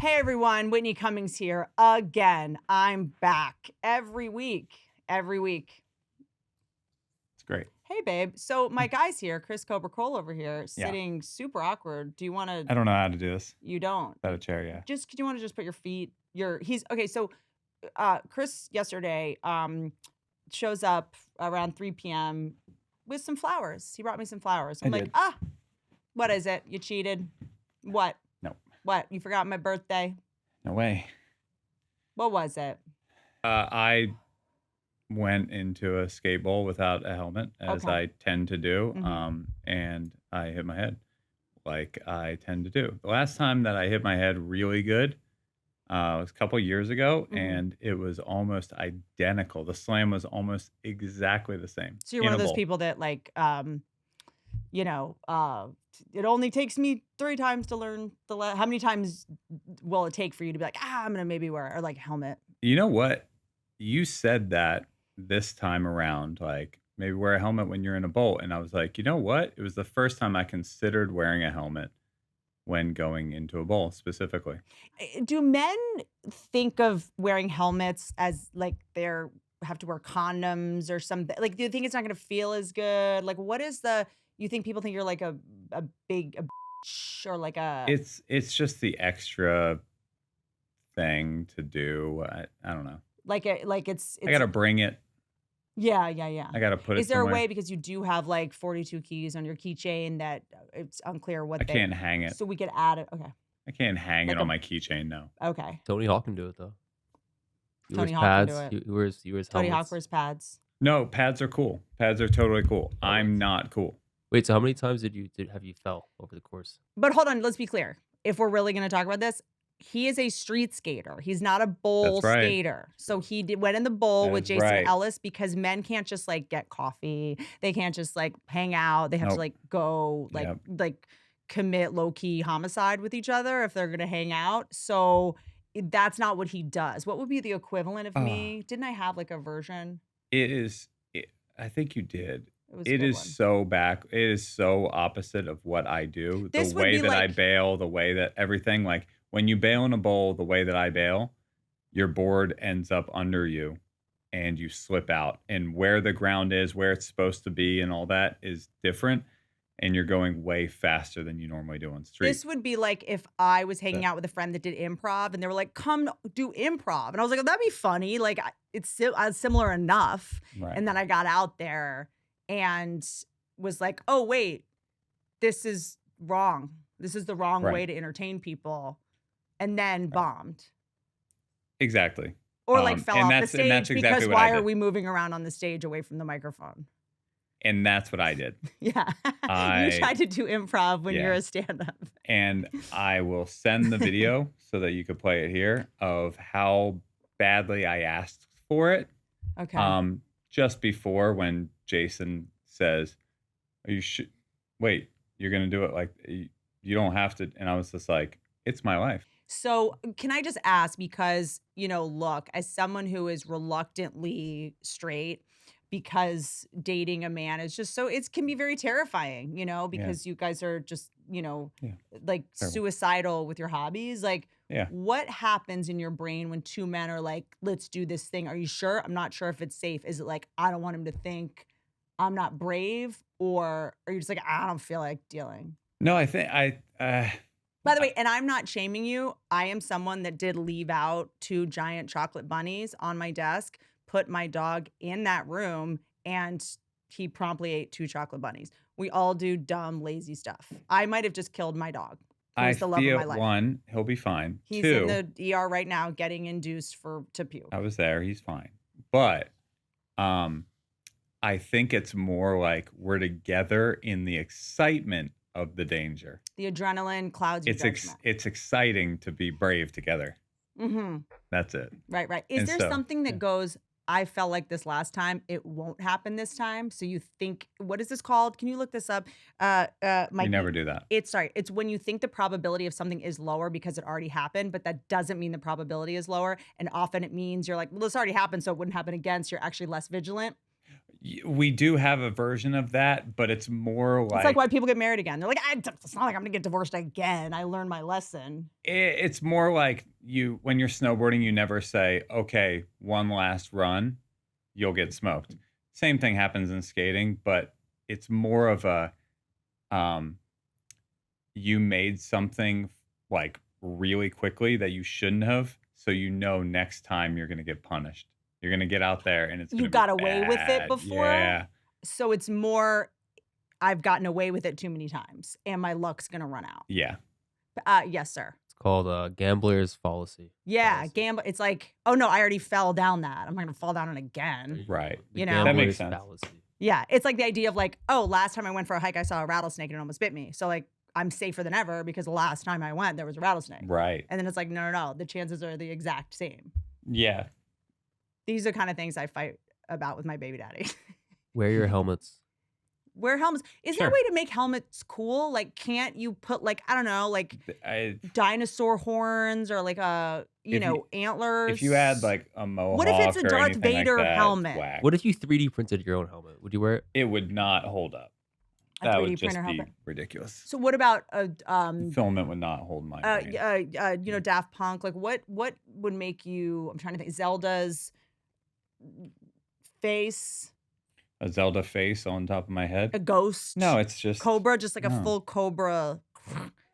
Hey everyone, Whitney Cummings here again. I'm back every week. It's great. Hey babe. So my guy's here, Chris Cobra Cole over here, Yeah. sitting super awkward. Do you want to? I don't know how to do this. You don't. Without a chair, yeah. Do you want to just put your feet? He's okay. So, Chris yesterday shows up around 3 p.m. with some flowers. He brought me some flowers. I'm like, did. what is it? You cheated? What? No. What? You forgot my birthday? No way. What was it? I went into a skate bowl without a helmet, as Okay. I tend to do, Mhm. and I hit my head like I tend to do. The last time that I hit my head really good was a couple years ago, Mhm. and it was almost identical. The slam was almost exactly the same. So you're in one a of those bowl. people that like, it only takes me 3 times to learn how many times will it take for you to be like, I'm gonna maybe wear or like helmet? You know what? You said that this time around, like maybe wear a helmet when you're in a boat. And I was like, you know what? It was the first time I considered wearing a helmet when going into a bowl specifically. Do men think of wearing helmets as like they're have to wear condoms or something? Like, do you think it's not gonna feel as good? Like, what is the you think people think you're like a big a bitch or like a It's just the extra thing to do. I don't know. like I it's got to bring it. yeah. I got to put Is it there a somewhere. way because you do have like 42 keys on your keychain that it's unclear I what they can't hang it. so we could add it. Okay. I can't hang Like it on a my keychain. No. okay. Tony Hawk can do it though. He wears Tony Hawk can do pads. it. He wears Tony Hawk helmets. wears pads. No, pads are cool. Pads are totally cool. I'm Helmets. not cool. Wait, so how many times have you fell over the course? But hold on, let's be clear. If we're really going to talk about this, he is a street skater. He's not a bowl That's right. skater. So he went in the bowl That with is Jason right. Ellis because men can't just like get coffee. They can't just like hang out. They have to Nope. like go Yep. like commit low key homicide with each other if they're going to hang out. So that's not what he does. What would be the equivalent of me? Didn't I have like a version? It is. I think you did. It was a It good is one. so back. It is so opposite of what I do. This The would way be that I like bail, the way that everything, like when you bail in a bowl, the way that I bail, your board ends up under you and you slip out. And where the ground is, where it's supposed to be, and all that is different. And you're going way faster than you normally do on street. This would be like if I was hanging That- out with a friend that did improv and they were like, come do improv. And I was like, oh, that'd be funny. Like, it's similar enough. Right. And then I got out there and was like, oh, wait, this is wrong. This is the wrong Right. way to entertain people. And then bombed. Exactly. Or like fell and off the that's- and that's stage exactly because what I why are did. we moving around on the stage away from the microphone? And that's what I did. Yeah. I- You tried to do improv when Yeah. you're a stand-up. And I will send the video so that you could play it here of how badly I asked for it. Okay. Just before when Jason says, "Are you wait, you're gonna do it like you don't have to," and I was just like, "It's my life." So, can I just ask because, look, as someone who is reluctantly straight, because dating a man is just so it can be very terrifying, because you guys are just, like Terrible. suicidal with your hobbies. Like, Yeah. what happens in your brain when two men are like, let's do this thing? Are you sure? I'm not sure if it's safe. Is it like, I don't want him to think I'm not brave? Or are you just like, I don't feel like dealing? No, I think By the way, and I'm not shaming you. I am someone that did leave out 2 giant chocolate bunnies on my desk, put my dog in that room, and he promptly ate 2 chocolate bunnies. We all do dumb, lazy stuff. I might have just killed my dog. He I was the love of feel my life. 1, he'll be fine. He's 2, in the ER right now getting induced to puke. I was there, he's fine. But I think it's more like we're together in the excitement of the danger. The adrenaline clouds your judgment. It's exciting to be brave together. Mm-hmm. That's it. Right. Is And there so, something that yeah. goes, I felt like this last time, it won't happen this time? So you think, what is this called? Can you look this up? We never do that. It's when you think the probability of something is lower because it already happened, but that doesn't mean the probability is lower. And often it means you're like, well, this already happened, so it wouldn't happen again. So you're actually less vigilant. We do have a version of that, but it's more It's like like why people get married again. They're like, it's not like I'm gonna get divorced again. I learned my lesson. it's more like when you're snowboarding, you never say, "Okay, one last run," you'll get smoked. Same thing happens in skating, but it's more of a you made something like really quickly that you shouldn't have, so next time you're gonna get punished. You're gonna get out there and it's You gonna be got away with it bad. before. Yeah. So it's more, I've gotten away with it too many times and my luck's gonna run out. Yeah. Yes, sir. It's called gambler's fallacy. Yeah, Fallacy. gamble. It's like, oh no, I already fell down that. I'm not gonna fall down it again. Right. The You know? That makes gambler's sense. fallacy. Yeah, it's like the idea of like, oh, last time I went for a hike, I saw a rattlesnake and it almost bit me. So like, I'm safer than ever because the last time I went, there was a rattlesnake. Right. And then it's like, no, the chances are the exact same. Yeah. These are kind of things I fight about with my baby daddy. Wear your helmets. Wear helmets. Is there a Sure. way to make helmets cool? Like, can't you put like, I don't know, like I, dinosaur horns or like If you- antlers? if you add like a mohawk What if it's a or Darth anything Vader like that, it's helmet? whack. What if you 3D printed your own helmet? Would you wear it? It would not hold up. A That 3D would just printer be helmet. ridiculous. So what about The filament would not hold my brain. Daft Punk? Like what would make you? I'm trying to think. Zelda's face, A Zelda face on top of my a head? ghost. No, it's just Cobra, just like a no. full Cobra.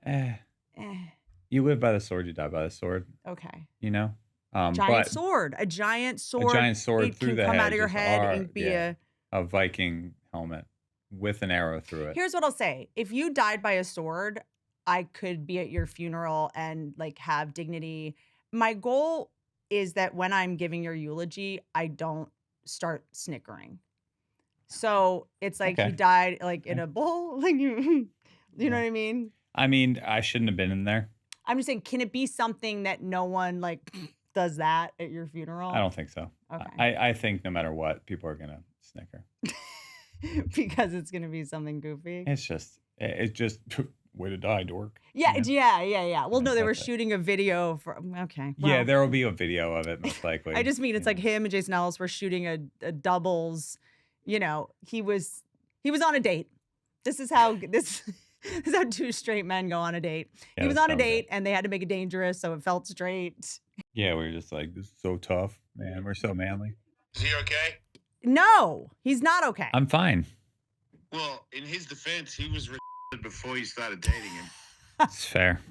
Eh, Eh, you live by the sword, you die by the sword. okay. You know, Giant but sword. A giant sword. a giant sword It through can the come head, out of your just head ar- and be yeah, a Viking helmet with an arrow through it. Here's what I'll say. If you died by a sword, I could be at your funeral and like have dignity. My goal is that when I'm giving your eulogy, I don't start snickering. So it's like he Okay. died like in a bowl. Like you know Yeah. what I mean? I mean, I shouldn't have been in there. I'm just saying, can it be something that no one like does that at your funeral? I don't think so. Okay. I think no matter what, people are gonna snicker. Because it's gonna be something goofy. It's just way to die, dork. Yeah, you know? yeah. Well, no, they were That's it. shooting a video for. Okay. Yeah, well. there will be a video of it most likely. I just mean it's you like know. him and Jason Ellis were shooting a doubles. You know, he was on a date. This is how this is how two straight men go on a date. Yeah, He was that on a sounds date right. and they had to make it dangerous, so it felt straight. Yeah, we were just like, this is so tough, man. We're so manly. Is he okay? No, he's not okay. I'm fine. Well, in his defense, he was before you started dating him. It's fair.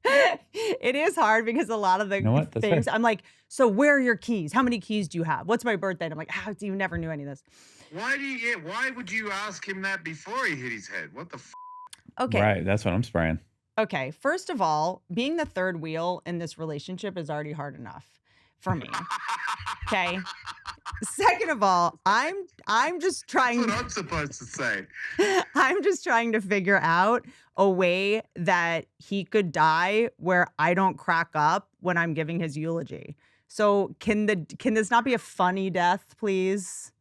It is hard because a lot of the You know what? That's things fair. I'm like, so where are your keys? How many keys do you have? What's my birthday? And I'm like, you never knew any of this. Why would you ask him that before he hit his head? What the f? Okay. Right, that's what I'm spraying. Okay. First of all, being the third wheel in this relationship is already hard enough for me. Okay. Second of all, I'm just That's trying what I'm supposed to say. I'm just trying to figure out a way that he could die where I don't crack up when I'm giving his eulogy. So can this not be a funny death, please?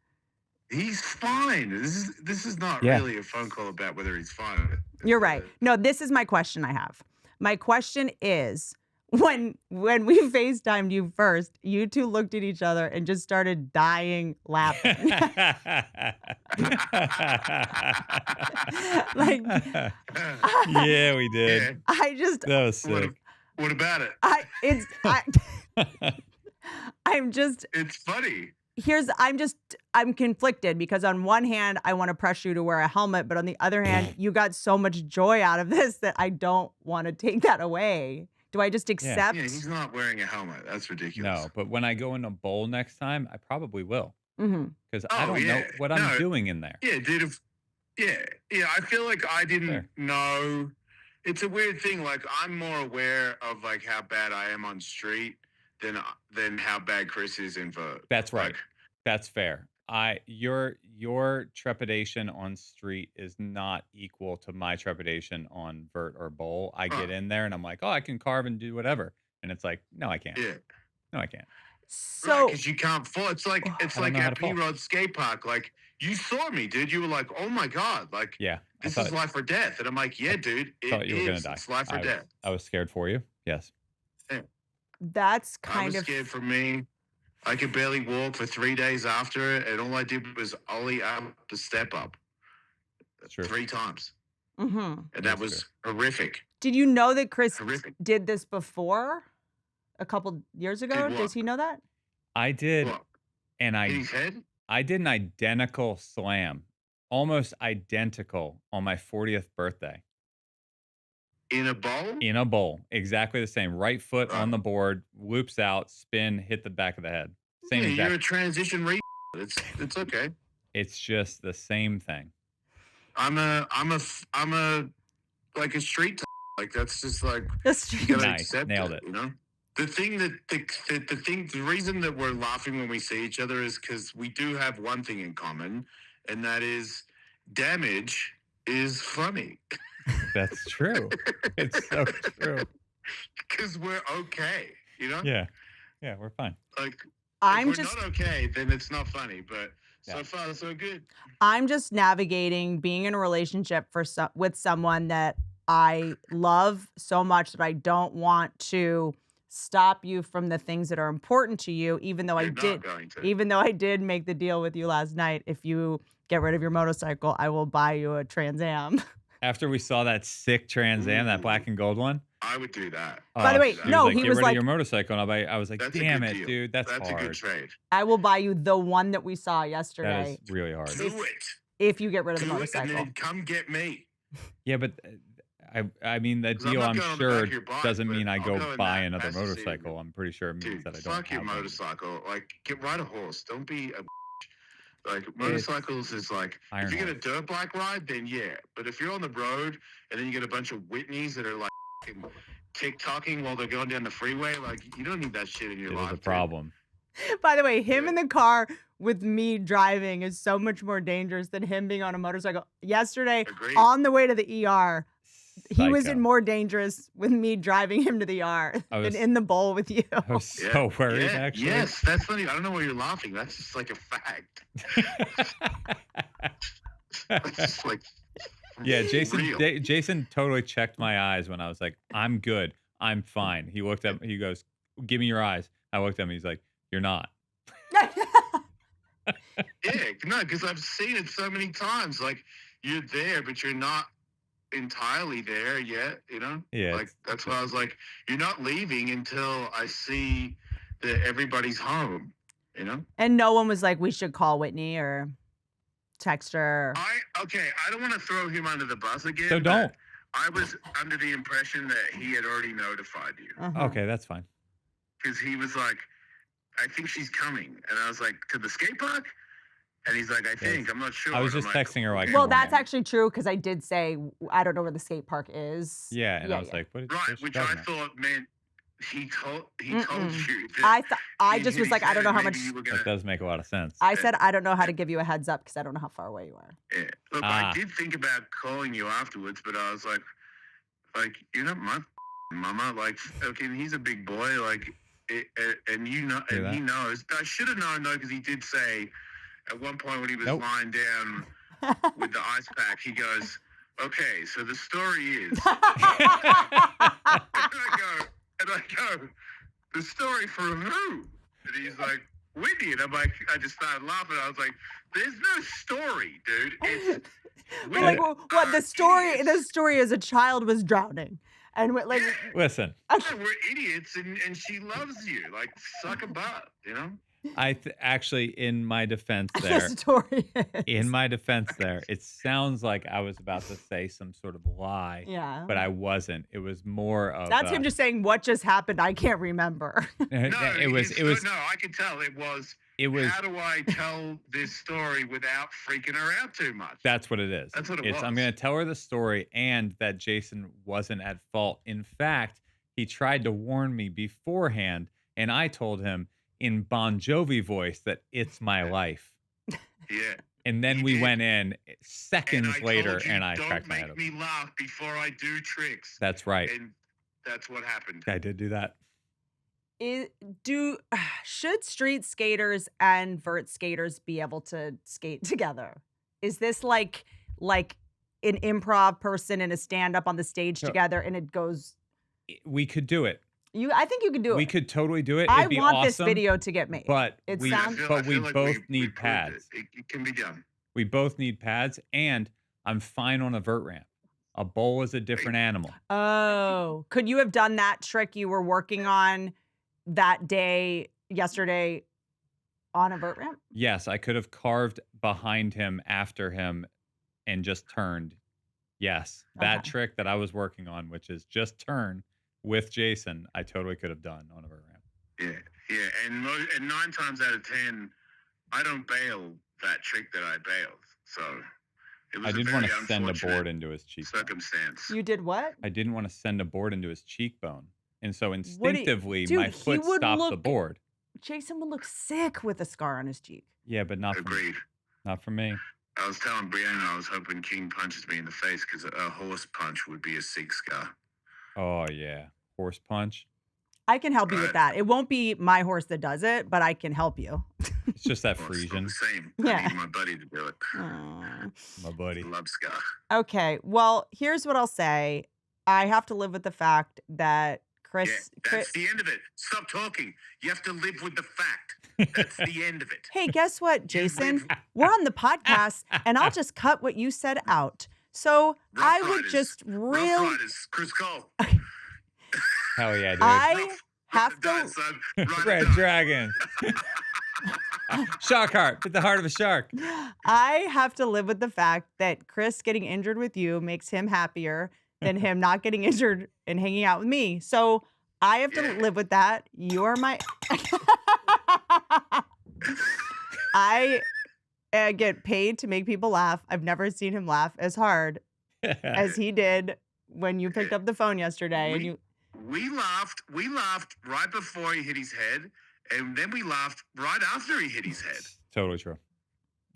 He's fine. This is not Yeah. really a phone call about whether he's fine. You're right. No, this is my question I have. My question is when we FaceTimed you first, you two looked at each other and just started dying laughing. Like, yeah, we did. Yeah. I just That was sick. What about it? I'm just It's funny. I'm conflicted because on one hand I want to pressure you to wear a helmet, but on the other hand you got so much joy out of this that I don't want to take that away. Do I just accept? Yeah, he's not wearing a helmet. That's ridiculous. No, but when I go in a bowl next time, I probably will. Mhm. Because I Oh, don't know yeah. what I'm No. doing in there. Yeah, dude. Yeah. I feel like I didn't Fair. know. It's a weird thing. Like I'm more aware of like how bad I am on street than how bad Chris is in Vert. That's right. Like, That's fair. Your trepidation on street is not equal to my trepidation on vert or bowl. I get in there and I'm like, oh, I can carve and do whatever. And it's like, no, I can't. yeah. No, I can't. So Because you can't fall. It's like I don't know how at to fall. P-Rod skate park. Like you saw me, dude. You were like, "Oh my god!" Like Yeah. this is life or death. And I'm like, "Yeah, dude. I thought It you were gonna is. die. It's life or death." I was scared for you. Yes. that's I kind was of scared for me. I could barely walk for 3 days after it, and all I did was ollie up the step up True. 3 times. Mm-hmm. And that That's was horrific. Did you know that Chris Horrific. did this before a couple years ago? Did Does what? he know that? I did, What? and Hit his head? I did an identical slam, almost identical on my 40th birthday In a bowl? in a bowl. Exactly the same. Right foot on Oh. the board, loops out, spin, hit the back of the head. Same Yeah, exact. you're a transition It's okay. It's just the same thing. I'm a like a street like that's just like That's you true. gotta Nice. accept Nailed it, it. you know. The thing that the reason that we're laughing when we see each other is because we do have one thing in common, and that is damage is funny. That's true. It's so true. Because we're okay, you know. Yeah. Yeah, we're fine. Like I'm if we're just not okay, then it's not funny. But Yeah. so far so good. I'm just navigating being in a relationship with someone that I love so much that I don't want to stop you from the things that are important to you, even though You're not going to. even though I did make the deal with you last night. If you get rid of your motorcycle, I will buy you a Trans Am. After we saw that sick Trans Am, that black and gold one. I would do that. By the way, he no, was like, he get was rid like- of your motorcycle. And I was like, That's a damn good it, deal. dude. That's a good hard. trade. I will buy you the one that we saw That yesterday is really hard. Do it. if you get rid of the Do it, and motorcycle. then come get me. Yeah, but I mean, that 'Cause I'm deal, not I'm going on the sure, back of your bike, doesn't but mean I I'll go go in buy that another passenger seat. motorcycle. I'm pretty sure it means Dude, that I don't fuck your have one. motorcycle. Like, ride a horse. Don't be a like motorcycles is like Iron if you get a horse. dirt bike ride, then yeah. But if you're on the road and then you get a bunch of Whitneys that are like TikToking while they're going down the freeway, like you don't need that shit in your It life. is a dude. problem. By the way, him Yeah. in the car with me driving is so much more dangerous than him being on a motorcycle. Yesterday, Agreed. on the way to the ER, he was Psycho. in more dangerous with me driving him to the ER I was- than in the bowl with you. I was Yeah, so worried, yeah, actually. Yes, that's funny. I don't know why you're laughing. That's just like a fact. That's just like Yeah, Jason. real. Jason totally checked my eyes when I was like, "I'm good, I'm fine." He looked up. He goes, "Give me your eyes." I looked at him. He's like, "You're not." Yeah, no, because I've seen it so many times. Like you're there, but you're not entirely there yet. You know, Yeah, like that's why I was like, you're not leaving until I see that everybody's home. You know, And no one was like, we should call Whitney or text her. I don't want to throw him under the bus again. So but don't. I was under the impression that he had already notified you Uh-huh. Okay, that's fine. because he was like, I think she's coming, and I was like, to the skate park. And he's like, I think, I'm not sure. I was And I'm just like, texting her like, okay. Well, "Come that's on." actually true because I did say, I don't know where the skate park is. Yeah, and I was like, "What?" Right, what's she which I talking about? thought meant he told Mm-mm. you. That I he- just was he like, I said don't know how maybe much. you were That gonna- does make a lot of sense. I said, I don't know how to give you a heads up because I don't know how far away you are. Yeah. Look, Ah. I did think about calling you afterwards, but I was like, you're not my mama. Like, okay, he's a big boy. Like, and you know, Hear and he that? knows. I should have known though, because he did say at one point when he was Nope. lying down with the ice pack, he goes, "Okay, so the story is." And I go, the story for who? And he's like, Whitney. And I'm like, I just started laughing. I was like, there's no story, dude. It's But like, women what are the story? idiots. The story is a child was drowning, and like, Yeah. Listen, Yeah, we're idiots, and she loves you. Like, suck a butt, you know? actually, in my defense, the there, story is. in my defense, there, it sounds like I was about to say some sort of lie, Yeah. but I wasn't. It was more of That's him just saying what just happened. I can't remember. No, it was No, I could tell it was. it How do I tell this story without freaking her out too much? That's what it is. That's what it I'm was. going to tell her the story and that Jason wasn't at fault. In fact, he tried to warn me beforehand, and I told him in Bon Jovi voice that it's my life. Yeah. And then He we did. went in seconds And I later, told you, and I don't cracked my make head up. me laugh before I do tricks. That's right. And that's what happened. I did do that. Should street skaters and vert skaters be able to skate together? Is this like an improv person and a stand up on the stage No. together, and it goes? We could do it. I think you can do We it. could totally do it. I It'd be want this awesome, video to get made. but It we sounds- but we like both we need proved pads. It can be done. We both need pads, and I'm fine on a vert ramp. A bowl is a different animal. Oh, could you have done that trick you were working on that day yesterday on a vert ramp? Yes, I could have carved behind him after him and just turned. Yes, that Okay. trick that I was working on, which is just turn with Jason, I totally could have done on a vert ramp. Yeah, and 9 times out of 10, I don't bail that trick that I bailed. So it was I a didn't very want to send a unfortunate board into his cheekbone. circumstance. You did what? I didn't want to send a board into his cheekbone. And so What do you- instinctively, Dude, my he foot would stopped the look- board. Jason would look sick with a scar on his cheek. Yeah, but not for me. Agreed. Not for me. I was telling Brianna I was hoping King punches me in the face because a horse punch would be a sick scar. Oh, yeah. Horse punch. I can help you with Right. that. It won't be my horse that does it, but I can help you. It's just that Well, it's not Frisian, the same. Yeah. I need my buddy to do it. Aw. my buddy. Love scar. Okay, well, here's what I'll say. I have to live with the fact that Yeah, Chris that's the end of it. Stop talking. You have to live with the fact. That's the end of it. Hey, guess what, You Jason? live- We're on the podcast, and I'll just cut what you said out. So Rough I would Riders. just Rough real. Riders, Chris Cole. Hell yeah, dude. I Rough- have Ride or die, to. son. Ride or Red die. dragon. Shark heart. Hit the heart of a shark. I have to live with the fact that Chris getting injured with you makes him happier than him not getting injured and hanging out with me. So I have to Yeah. live with that. You're my. I get paid to make people laugh. I've never seen him laugh as hard as he did when you picked up the phone yesterday. And you, We laughed right before he hit his head, and then we laughed right after he hit his head. Totally true.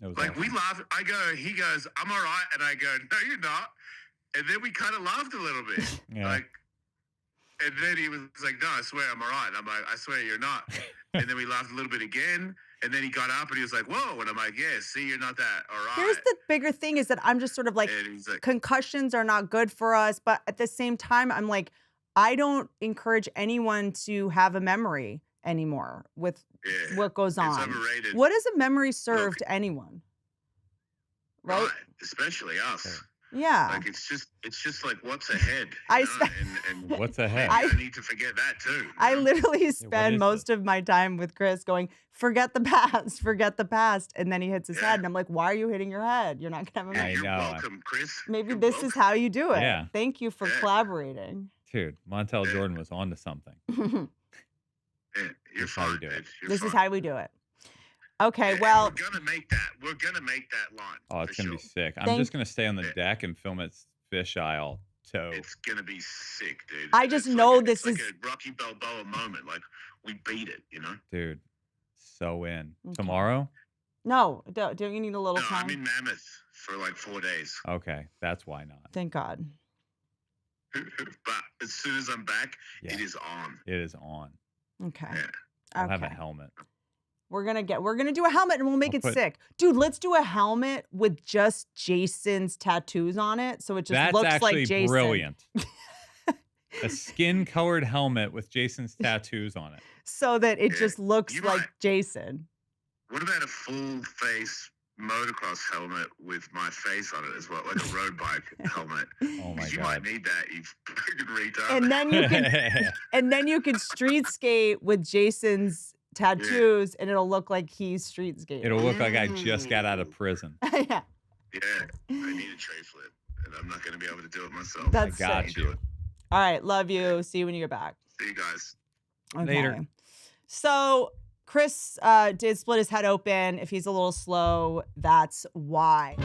It was Like awesome. we laughed. He goes, "I'm all right," and I go, "No, you're not." And then we kind of laughed a little bit, Yeah. like. And then he was like, "No, I swear I'm all right." And I'm like, "I swear you're not." And then we laughed a little bit again, and then he got up and he was like, "Whoa!" And I'm like, "Yeah, see, you're not that all right." here's the bigger thing is that I'm just sort of like, and he's like, concussions are not good for us. But at the same time, I'm like, I don't encourage anyone to have a memory anymore with "Yeah, what goes it's on. overrated." What does a memory serve Look. to anyone? Right? Right, especially us. Yeah. Like it's just like what's ahead. You I know? spe- and What's ahead? I need to forget that too. you I know? literally is spend it? most of my time with Chris going, forget the past, forget the past. And then he hits his Yeah. head. And I'm like, why are you hitting your head? You're not going to have a Yeah, memory. you're know. welcome, Chris. Maybe You're this is welcome. how you do it. Yeah. Thank you for Yeah. collaborating. Dude, Montel Yeah. Jordan was onto something. Yeah, you're That's how you fine, do it. dude. You're This is fine. how we do it. Okay, Yeah, well, we're gonna make that. We're gonna make that line. Oh, it's for gonna be sure. sick. I'm Thank- just gonna stay on the Yeah. deck and film it fisheye all toe. It's gonna be sick, dude. I just It's know like this it's is- like a Rocky Balboa moment. Like we beat it, you know. Dude, so in. Okay. Tomorrow? no, don't you need a little No, time? I'm in Mammoth for like 4 days. Okay, that's why not. Thank God. But as soon as I'm back, Yeah. it is on. It is on. Okay. Yeah. I'll have a Okay. helmet. We're gonna do a helmet and we'll make I'll it put- sick. Dude, let's do a helmet with just Jason's tattoos on it. So it just That's looks actually like Jason. brilliant. A skin-colored helmet with Jason's tattoos on it. So that it Yeah, just looks you like might. Jason. What about a full face motocross helmet with my face on it as well, like a road bike helmet? Oh my 'Cause you god. might need that, you freaking retard. And then you can and then you can street skate with Jason's tattoos and it'll look like he's street skating. It'll look like I just got out of prison. yeah. Yeah, I need a tray flip, and I'm not going to be able to do it myself. That's I got sick. you. All right, love you. See you when you get back. See you guys. Later. Okay. So Chris did split his head open. If he's a little slow, that's why.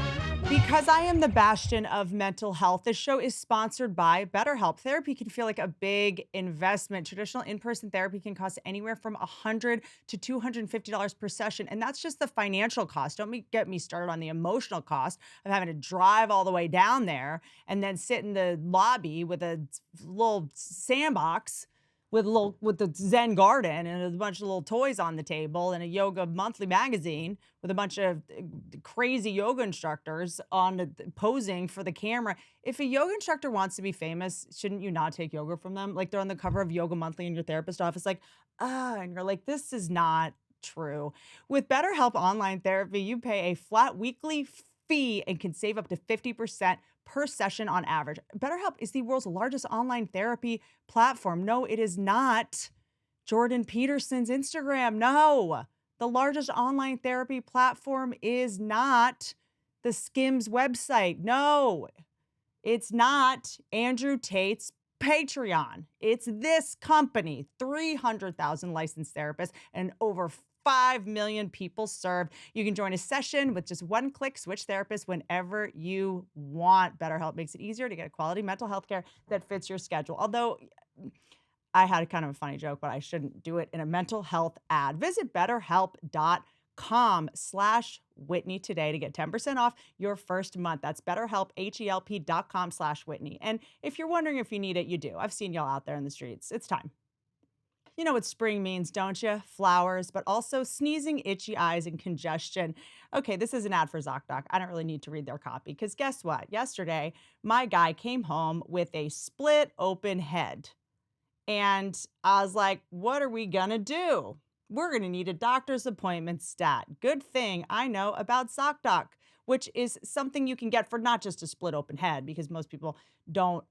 Because I am the bastion of mental health, this show is sponsored by BetterHelp. Therapy can feel like a big investment. Traditional in-person therapy can cost anywhere from $100 to $250 per session. And that's just the financial cost. Don't get me started on the emotional cost of having to drive all the way down there and then sit in the lobby with a little sandbox with the Zen garden and a bunch of little toys on the table and a yoga monthly magazine with a bunch of crazy yoga instructors posing for the camera. If a yoga instructor wants to be famous, shouldn't you not take yoga from them? Like they're on the cover of Yoga Monthly in your therapist office, like, and you're like, this is not true. With BetterHelp Online Therapy, you pay a flat weekly fee and can save up to 50% per session on average. BetterHelp is the world's largest online therapy platform. No, it is not Jordan Peterson's Instagram. No, the largest online therapy platform is not the Skims website. No, it's not Andrew Tate's Patreon. It's this company, 300,000 licensed therapists and over 5 million people served. You can join a session with just one click, switch therapists whenever you want. BetterHelp makes it easier to get a quality mental health care that fits your schedule. Although I had a kind of a funny joke, but I shouldn't do it in a mental health ad. Visit betterhelp.com/Whitney today to get 10% off your first month. That's BetterHelp, HELP.com/Whitney. And if you're wondering if you need it, you do. I've seen y'all out there in the streets. It's time. You know what spring means, don't you? Flowers, but also sneezing, itchy eyes, and congestion. Okay, this is an ad for Zocdoc. I don't really need to read their copy because guess what? Yesterday, my guy came home with a split open head. And I was like, what are we going to do? We're going to need a doctor's appointment stat. Good thing I know about Zocdoc, which is something you can get for not just a split open head because most people don't,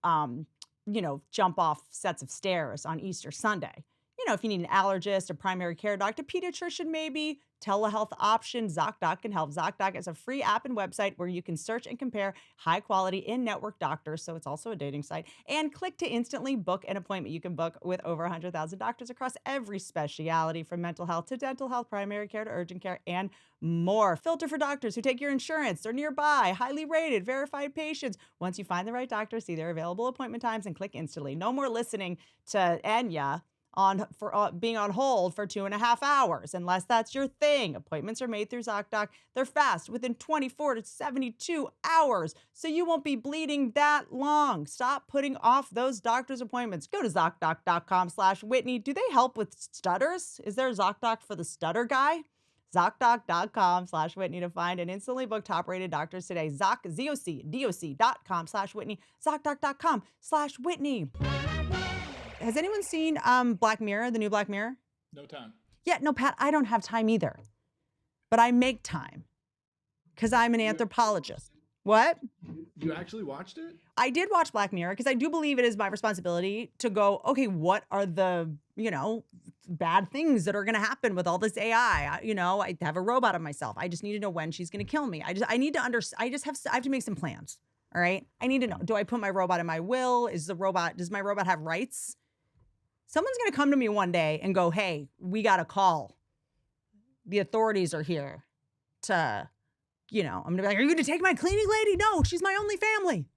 jump off sets of stairs on Easter Sunday. If you need an allergist, a primary care doctor, pediatrician, maybe telehealth option, Zocdoc can help. Zocdoc is a free app and website where you can search and compare high quality in-network doctors. So it's also a dating site and click to instantly book an appointment. You can book with over 100,000 doctors across every specialty from mental health to dental health, primary care to urgent care and more. Filter for doctors who take your insurance. They're nearby, highly rated, verified patients. Once you find the right doctor, see their available appointment times and click instantly. No more listening to Enya being on hold for 2.5 hours, unless that's your thing. Appointments are made through Zocdoc. They're fast, within 24 to 72 hours, so you won't be bleeding that long. Stop putting off those doctor's appointments. Go to Zocdoc.com/Whitney. Do they help with stutters? Is there a Zocdoc for the stutter guy? Zocdoc.com/Whitney to find and instantly book top-rated doctors today. Zocdoc.com/Whitney. Zocdoc.com/Whitney. Has anyone seen Black Mirror, the new Black Mirror? No time. Yeah, no, Pat, I don't have time either. But I make time because I'm an anthropologist. What? You actually watched it? I did watch Black Mirror because I do believe it is my responsibility to go, okay, what are the, bad things that are going to happen with all this AI? I have a robot of myself. I just need to know when she's going to kill me. I have to make some plans. All right. I need to know, do I put my robot in my will? Does my robot have rights? Someone's going to come to me one day and go, hey, we got a call. The authorities are here to, I'm going to be like, are you going to take my cleaning lady? No, she's my only family.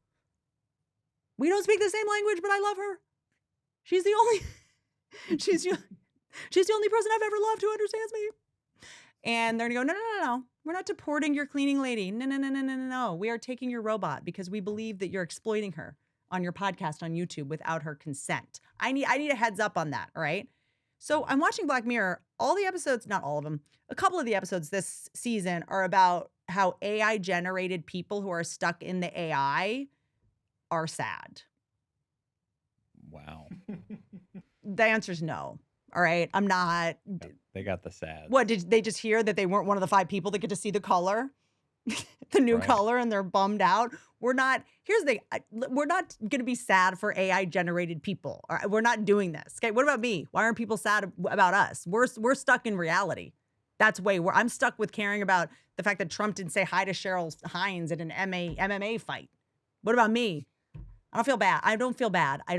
We don't speak the same language, but I love her. She's the only person I've ever loved who understands me. And they're going to go, no. We're not deporting your cleaning lady. No. We are taking your robot because we believe that you're exploiting her on your podcast on YouTube without her consent. I need a heads up on that, all right? So I'm watching Black Mirror. All the episodes, not all of them, a couple of the episodes this season are about how AI-generated people who are stuck in the AI are sad. Wow. The answer is no. All right. I'm not. They got the sad. What, did they just hear that they weren't one of the 5 people that get to see the color? The new color, and they're bummed out. We're not, here's the thing. We're not going to be sad for AI generated people. All right? We're not doing this. Okay. What about me? Why aren't people sad about us? We're stuck in reality. That's where I'm stuck with caring about the fact that Trump didn't say hi to Cheryl Hines at an MMA fight. What about me? I don't feel bad. I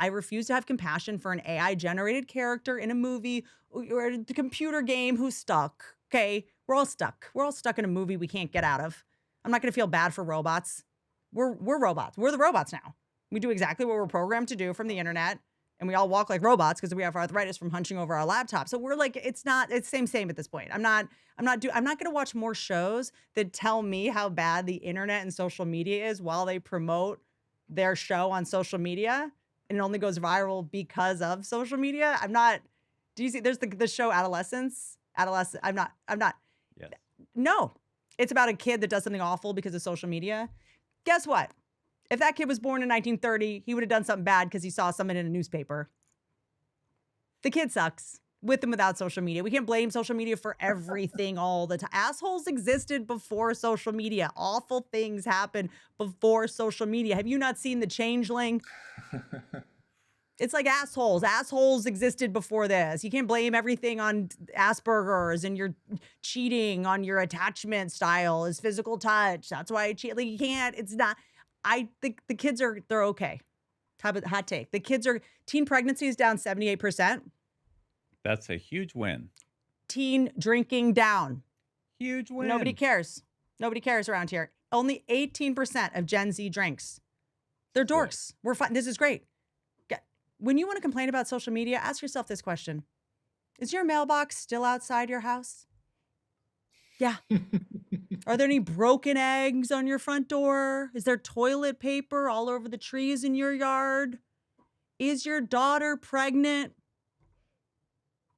refuse to have compassion for an AI generated character in a movie or the computer game who's stuck. Okay. We're all stuck. We're all stuck in a movie we can't get out of. I'm not going to feel bad for robots. We're robots. We're the robots now. We do exactly what we're programmed to do from the internet. And we all walk like robots because we have arthritis from hunching over our laptop. So we're like, it's same at this point. I'm not going to watch more shows that tell me how bad the internet and social media is while they promote their show on social media. and it only goes viral because of social media. Do you see there's the show Adolescence? I'm not. Yes. No. It's about a kid that does something awful because of social media. Guess what? If that kid was born in 1930, he would have done something bad because he saw something in a newspaper. The kid sucks with and without social media. We can't blame social media for everything all the time. Assholes existed before social media. Awful things happened before social media. Have you not seen The Changeling? It's like assholes. Assholes existed before this. You can't blame everything on Asperger's and you're cheating on your attachment style is physical touch. That's why I cheat. Like, you can't. It's not. I think the kids they're okay. Hot take. Teen pregnancy is down 78%. That's a huge win. Teen drinking down. Huge win. Nobody cares. Nobody cares around here. Only 18% of Gen Z drinks. They're dorks. We're fine. This is great. When you want to complain about social media, ask yourself this question. Is your mailbox still outside your house? Yeah. Are there any broken eggs on your front door? Is there toilet paper all over the trees in your yard? Is your daughter pregnant?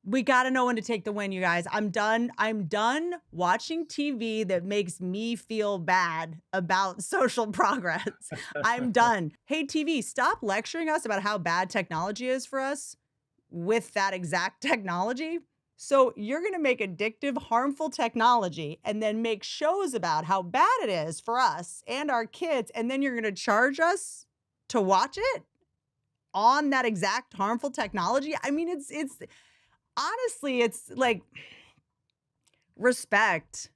We got to know when to take the win, you guys. I'm done watching TV that makes me feel bad about social progress. I'm done. Hey, TV, stop lecturing us about how bad technology is for us with that exact technology. So you're going to make addictive, harmful technology and then make shows about how bad it is for us and our kids. And then you're going to charge us to watch it on that exact harmful technology. I mean, it's honestly, it's like respect.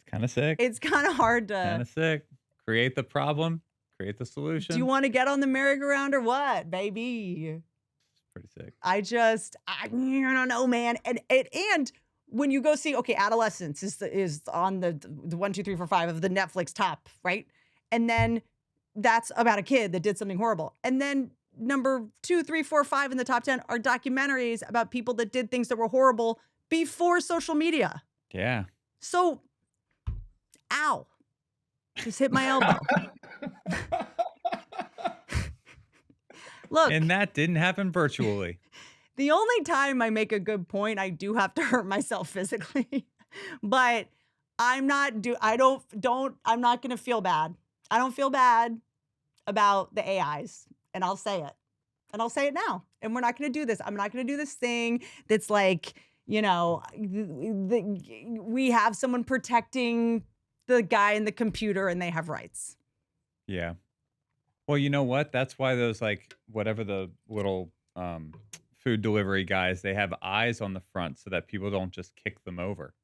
It's kind of sick. It's kind of hard to. Kind of sick. Create the problem, create the solution. Do you want to get on the merry-go-round or what, baby? Pretty sick. I don't know, man. And when you go see, okay, Adolescence is on the 1, 2, 3, 4, 5 of the Netflix top, right? And then that's about a kid that did something horrible. And then number 2, 3, 4, 5 in the top 10 are documentaries about people that did things that were horrible before social media. Yeah. So, ow. Just hit my elbow. Look. And that didn't happen virtually. The only time I make a good point, I do have to hurt myself physically. But I'm not going to feel bad. I don't feel bad about the AIs. And I'll say it. And I'll say it now. And we're not going to do this. I'm not going to do this thing that's like, we have someone protecting the guy in the computer and they have rights. Yeah. Well, you know what? That's why those, like, whatever the little food delivery guys, they have eyes on the front so that people don't just kick them over.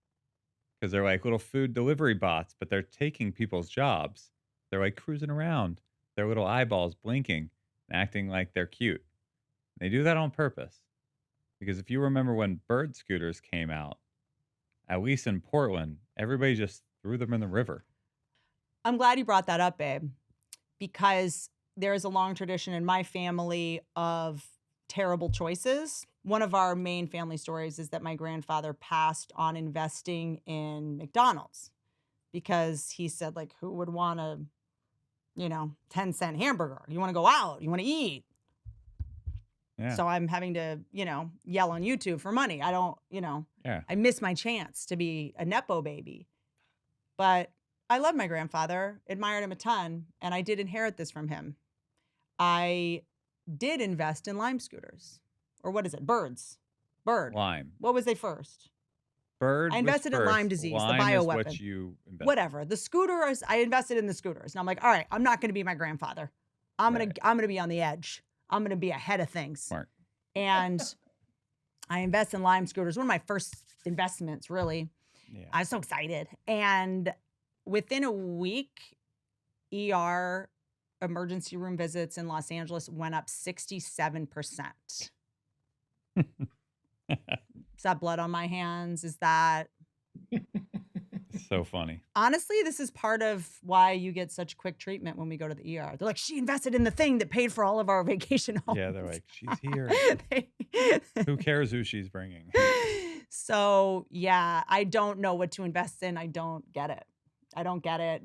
Because they're like little food delivery bots, but they're taking people's jobs. They're like cruising around, their little eyeballs blinking, acting like they're cute. They do that on purpose. Because if you remember when bird scooters came out, at least in Portland, everybody just threw them in the river. I'm glad you brought that up, babe, because there is a long tradition in my family of terrible choices. One of our main family stories is that my grandfather passed on investing in McDonald's because he said, like, who would want a 10-cent hamburger? You want to go out. You want to eat. Yeah. So I'm having to, yell on YouTube for money. I don't, Yeah. I miss my chance to be a Nepo baby. But I love my grandfather, admired him a ton, and I did inherit this from him. I did invest in Lime scooters. Or what is it? Bird. Lime. What was they first? Bird. I invested in Lyme disease, Lime the is bioweapon. what you invested. Whatever. The scooters, I invested in the scooters. And I'm like, all right, I'm not going to be my grandfather. I'm going to be on the edge. I'm going to be ahead of things. Smart. And I invest in Lime scooters. One of my first investments, really. Yeah. I was so excited. And within a week, ER emergency room visits in Los Angeles went up 67%. Is that blood on my hands? Is that... So funny. Honestly, this is part of why you get such quick treatment when we go to the ER. They're like, she invested in the thing that paid for all of our vacation homes. Yeah, they're like, she's here. Who cares who she's bringing? So, yeah, I don't know what to invest in. I don't get it.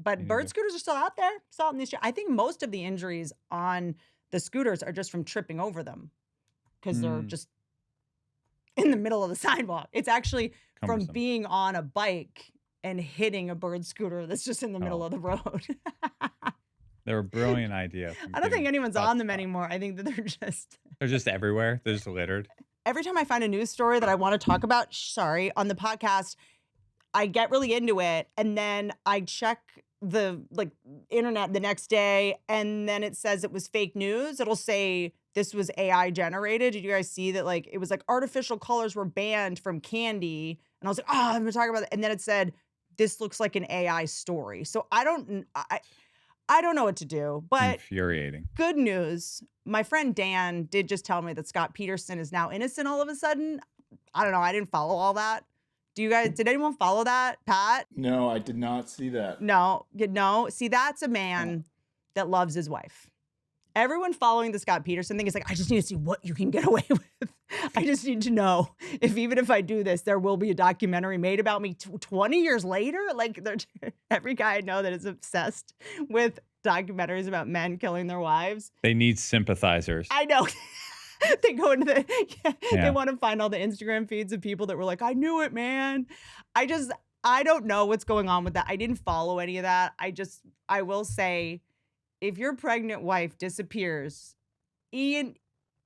But bird scooters are still out there. Still out in these. I think most of the injuries on The scooters are just from tripping over them because they're Mm, just in the middle of the sidewalk. It's actually from cumbersome. being on a bike and hitting a bird scooter that's just in the middle Oh, of the road. they're a brilliant idea from I don't think getting anyone's spot on to them spot. anymore. I think that they're just They're just everywhere. They're just littered. every time I find a news story that I want to talk about, sorry, on the podcast, I get really into it and then I check the internet the next day and then it says it was fake news. It'll say this was AI generated. Did you guys see that it was like artificial colors were banned from candy? And I was like, oh, I'm gonna talk about it. And then it said this looks like an AI story. So I don't know what to do, but Infuriating. good news. My friend Dan did just tell me that Scott Peterson is now innocent all of a sudden. I don't know. I didn't follow all that. Did anyone follow that, Pat? No, I did not see that. No. See, that's a man that loves his wife. Everyone following the Scott Peterson thing is like, I just need to see what you can get away with. I just need to know if even if I do this, there will be a documentary made about me 20 years later. Every guy I know that is obsessed with documentaries about men killing their wives. They need sympathizers. I know. They go into they Yeah. want to find all the Instagram feeds of people that were like, I knew it, man. I don't know what's going on with that. I didn't follow any of that. I will say, if your pregnant wife disappears and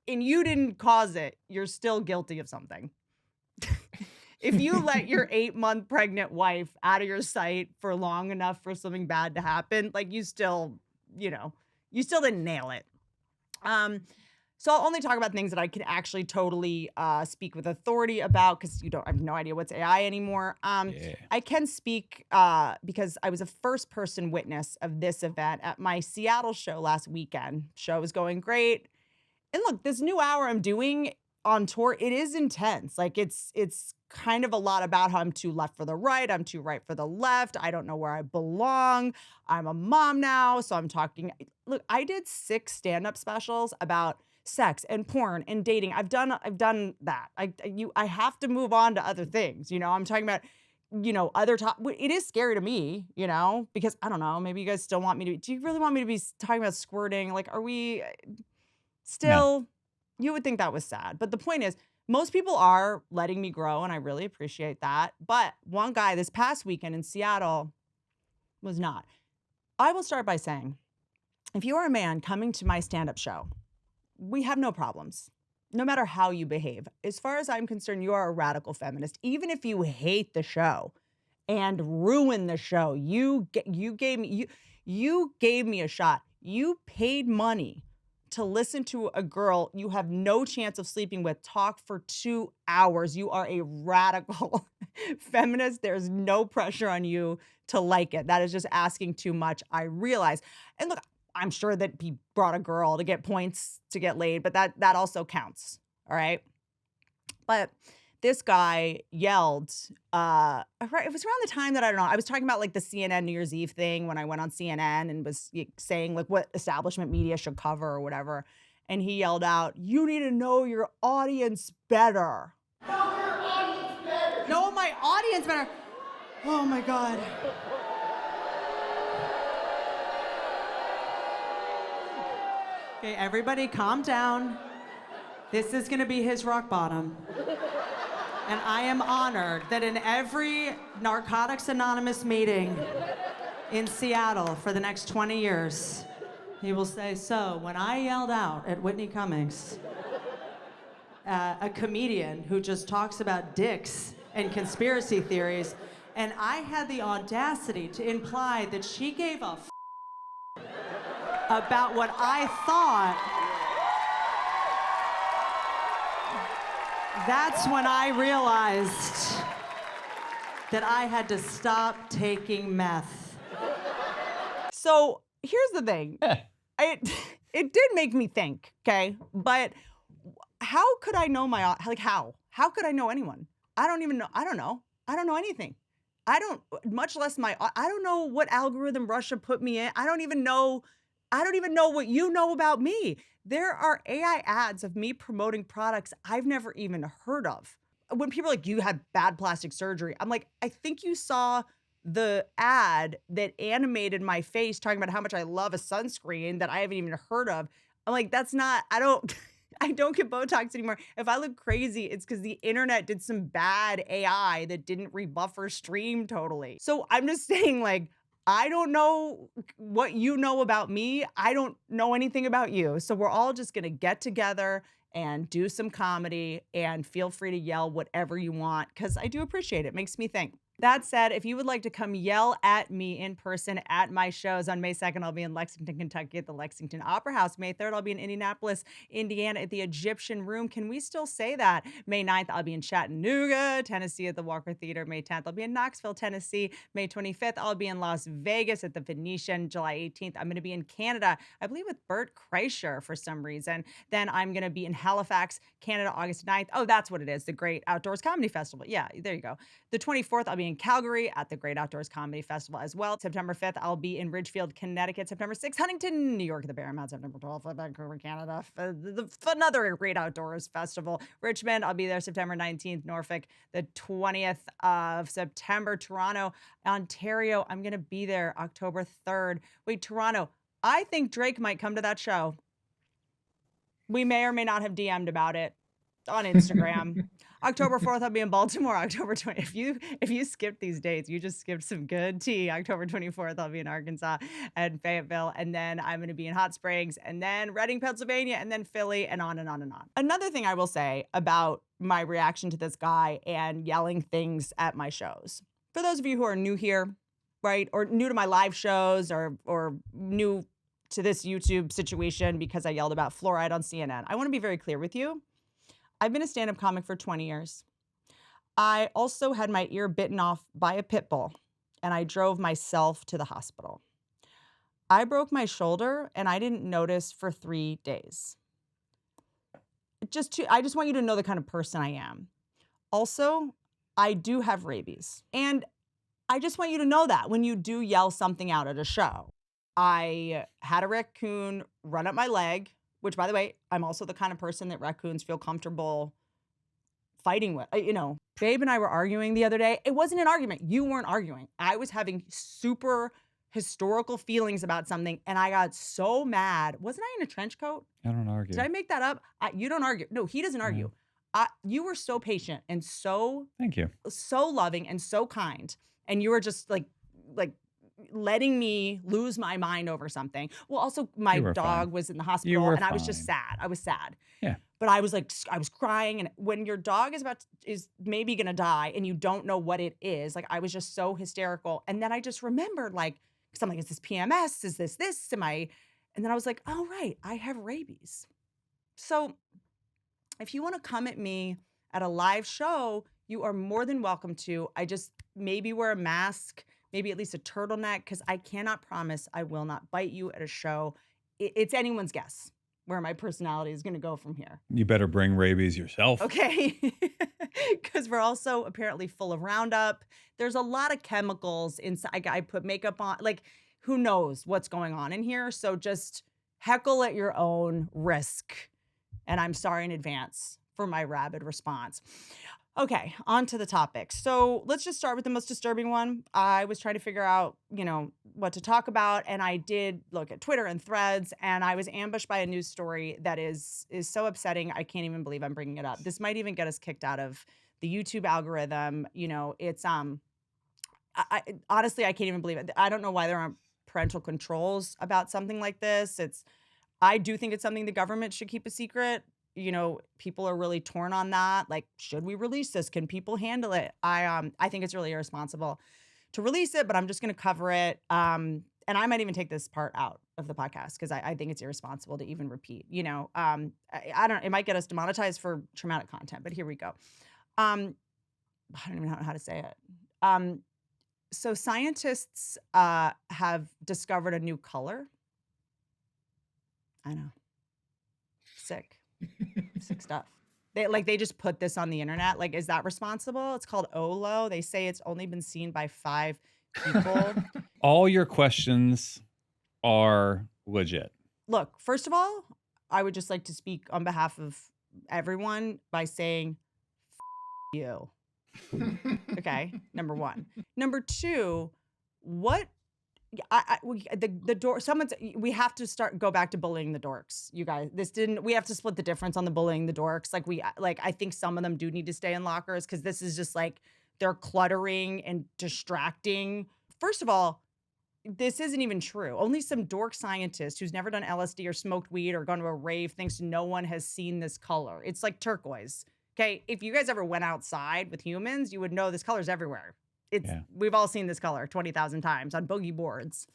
you didn't cause it, you're still guilty of something. If you let your 8-month pregnant wife out of your sight for long enough for something bad to happen, you still didn't nail it. So I'll only talk about things that I can actually totally speak with authority about because I have no idea what's AI anymore. Yeah. I can speak because I was a first-person witness of this event at my Seattle show last weekend. Show was going great. And look, this new hour I'm doing on tour, it is intense. It's kind of a lot about how I'm too left for the right, I'm too right for the left. I don't know where I belong. I'm a mom now, so I'm talking. Look, I did 6 stand-up specials about sex and porn and dating. I've done that. I have to move on to other things. I'm talking about, other it is scary to me, because I don't know, maybe you guys still want me to, do you really want me to be talking about squirting? Are we still, you would think that was sad. But the point is, most people are letting me grow and I really appreciate that. But one guy this past weekend in Seattle was not. I will start by saying, if you are a man coming to my stand-up show, we have no problems, no matter how you behave. As far as I'm concerned, you are a radical feminist. Even if you hate the show and ruin the show, you gave me a shot. You paid money to listen to a girl you have no chance of sleeping with talk for 2 hours. You are a radical feminist. There's no pressure on you to like it. That is just asking too much, I realize. And look, I'm sure that he brought a girl to get points to get laid, but that also counts. All right. But this guy yelled, it was around the time that, I don't know, I was talking about the CNN New Year's Eve thing when I went on CNN and was saying what establishment media should cover or whatever. And he yelled out, "You need to know your audience better." Know your audience better. Know my audience better. Oh my God. Okay, everybody calm down. This is gonna be his rock bottom. And I am honored that in every Narcotics Anonymous meeting in Seattle for the next 20 years, he will say, so when I yelled out at Whitney Cummings, a comedian who just talks about dicks and conspiracy theories, and I had the audacity to imply that she gave a about what I thought, that's when I realized that I had to stop taking meth. So here's the thing. It did make me think, okay? But how could I know how could I know anyone? I don't even know. I don't know. I don't know anything. Much less I don't know what algorithm Russia put me in. I don't even know what you know about me. There are AI ads of me promoting products I've never even heard of. When people are like, you had bad plastic surgery, I'm like, I think you saw the ad that animated my face talking about how much I love a sunscreen that I haven't even heard of. I'm like, that's not, I don't, I don't get Botox anymore. If I look crazy, it's because the internet did some bad AI that didn't rebuffer stream totally. So I'm just saying, like, I don't know what you know about me. I don't know anything about you. So we're all just going to get together and do some comedy and feel free to yell whatever you want because I do appreciate it. It makes me think. That said, if you would like to come yell at me in person at my shows on May 2nd, I'll be in Lexington, Kentucky at the Lexington Opera House. May 3rd, I'll be in Indianapolis, Indiana at the Egyptian Room. Can we still say that? May 9th, I'll be in Chattanooga, Tennessee at the Walker Theater. May 10th, I'll be in Knoxville, Tennessee. May 25th, I'll be in Las Vegas at the Venetian. July 18th, I'm going to be in Canada, I believe with Bert Kreischer for some reason. Then I'm going to be in Halifax, Canada, August 9th. Oh, that's what it is, the Great Outdoors Comedy Festival. Yeah, there you go. The 24th, I'll be in Calgary at the Great Outdoors Comedy Festival as well. September 5th, I'll be in Ridgefield, Connecticut. September 6th, Huntington, New York, the Paramount. September 12th, Vancouver, Canada, for another Great Outdoors Festival. Richmond, I'll be there September 19th. Norfolk, the 20th of September. Toronto, Ontario, I'm going to be there October 3rd. Wait, Toronto, I think Drake might come to that show. We may or may not have DM'd about it on Instagram. October 4th, I'll be in Baltimore. October 20th. If you skipped these dates, you just skipped some good tea. October 24th, I'll be in Arkansas and Fayetteville. And then I'm going to be in Hot Springs and then Reading, Pennsylvania, and then Philly, and on and on and on. Another thing I will say about my reaction to this guy and yelling things at my shows. For those of you who are new here, right, or new to my live shows or new to this YouTube situation because I yelled about fluoride on CNN, I want to be very clear with you. I've been a stand-up comic for 20 years. I also had my ear bitten off by a pit bull, and I drove myself to the hospital. I broke my shoulder, and I didn't notice for 3 days. I just want you to know the kind of person I am. Also, I do have rabies, and I just want you to know that when you do yell something out at a show. I had a raccoon run up my leg, which, by the way, I'm also the kind of person that raccoons feel comfortable fighting with. Babe and I were arguing the other day. It wasn't an argument. You weren't arguing. I was having super historical feelings about something, and I got so mad. Wasn't I in a trench coat? I don't argue. Did I make that up? You don't argue. No, he doesn't argue. You were so patient and Thank you. so loving and so kind, and you were just like letting me lose my mind over something. Well, also my dog was in the hospital and I was just sad. I was sad. Yeah. But I was crying. And when your dog is maybe going to die and you don't know what it is, like I was just so hysterical. And then I just remembered because I'm like, is this PMS? Is this? Am I? And then I was like, oh, right. I have rabies. So if you want to come at me at a live show, you are more than welcome to. I just maybe wear a mask, maybe at least a turtleneck, because I cannot promise I will not bite you at a show. It's anyone's guess where my personality is going to go from here. You better bring rabies yourself. Okay. Because we're also apparently full of Roundup. There's a lot of chemicals inside. I put makeup on. Like, who knows what's going on in here? So just heckle at your own risk. And I'm sorry in advance for my rabid response. Okay, on to the topic. So let's just start with the most disturbing one. I was trying to figure out, what to talk about, and I did look at Twitter and Threads, and I was ambushed by a news story that is so upsetting. I can't even believe I'm bringing it up. This might even get us kicked out of the YouTube algorithm. It's honestly, I can't even believe it. I don't know why there aren't parental controls about something like this. I do think it's something the government should keep a secret. People are really torn on that. Like, should we release this? Can people handle it? I think it's really irresponsible to release it, but I'm just going to cover it. And I might even take this part out of the podcast because I think it's irresponsible to even repeat. I don't. It might get us demonetized for traumatic content, but here we go. I don't even know how to say it. So scientists have discovered a new color. I know. Sick stuff. They just put this on the internet. Like, is that responsible? It's called Olo. They say it's only been seen by 5 people. All your questions are legit. Look, first of all, I would just like to speak on behalf of everyone by saying, you. Okay, number 1. Number 2, what The door. We have to go back to bullying the dorks, you guys. We have to split the difference on the bullying the dorks. I think some of them do need to stay in lockers because this is just like they're cluttering and distracting. First of all, this isn't even true. Only some dork scientist who's never done LSD or smoked weed or gone to a rave thinks no one has seen this color. It's like turquoise. Okay, if you guys ever went outside with humans, you would know this color's everywhere. We've all seen this color 20,000 times on boogie boards,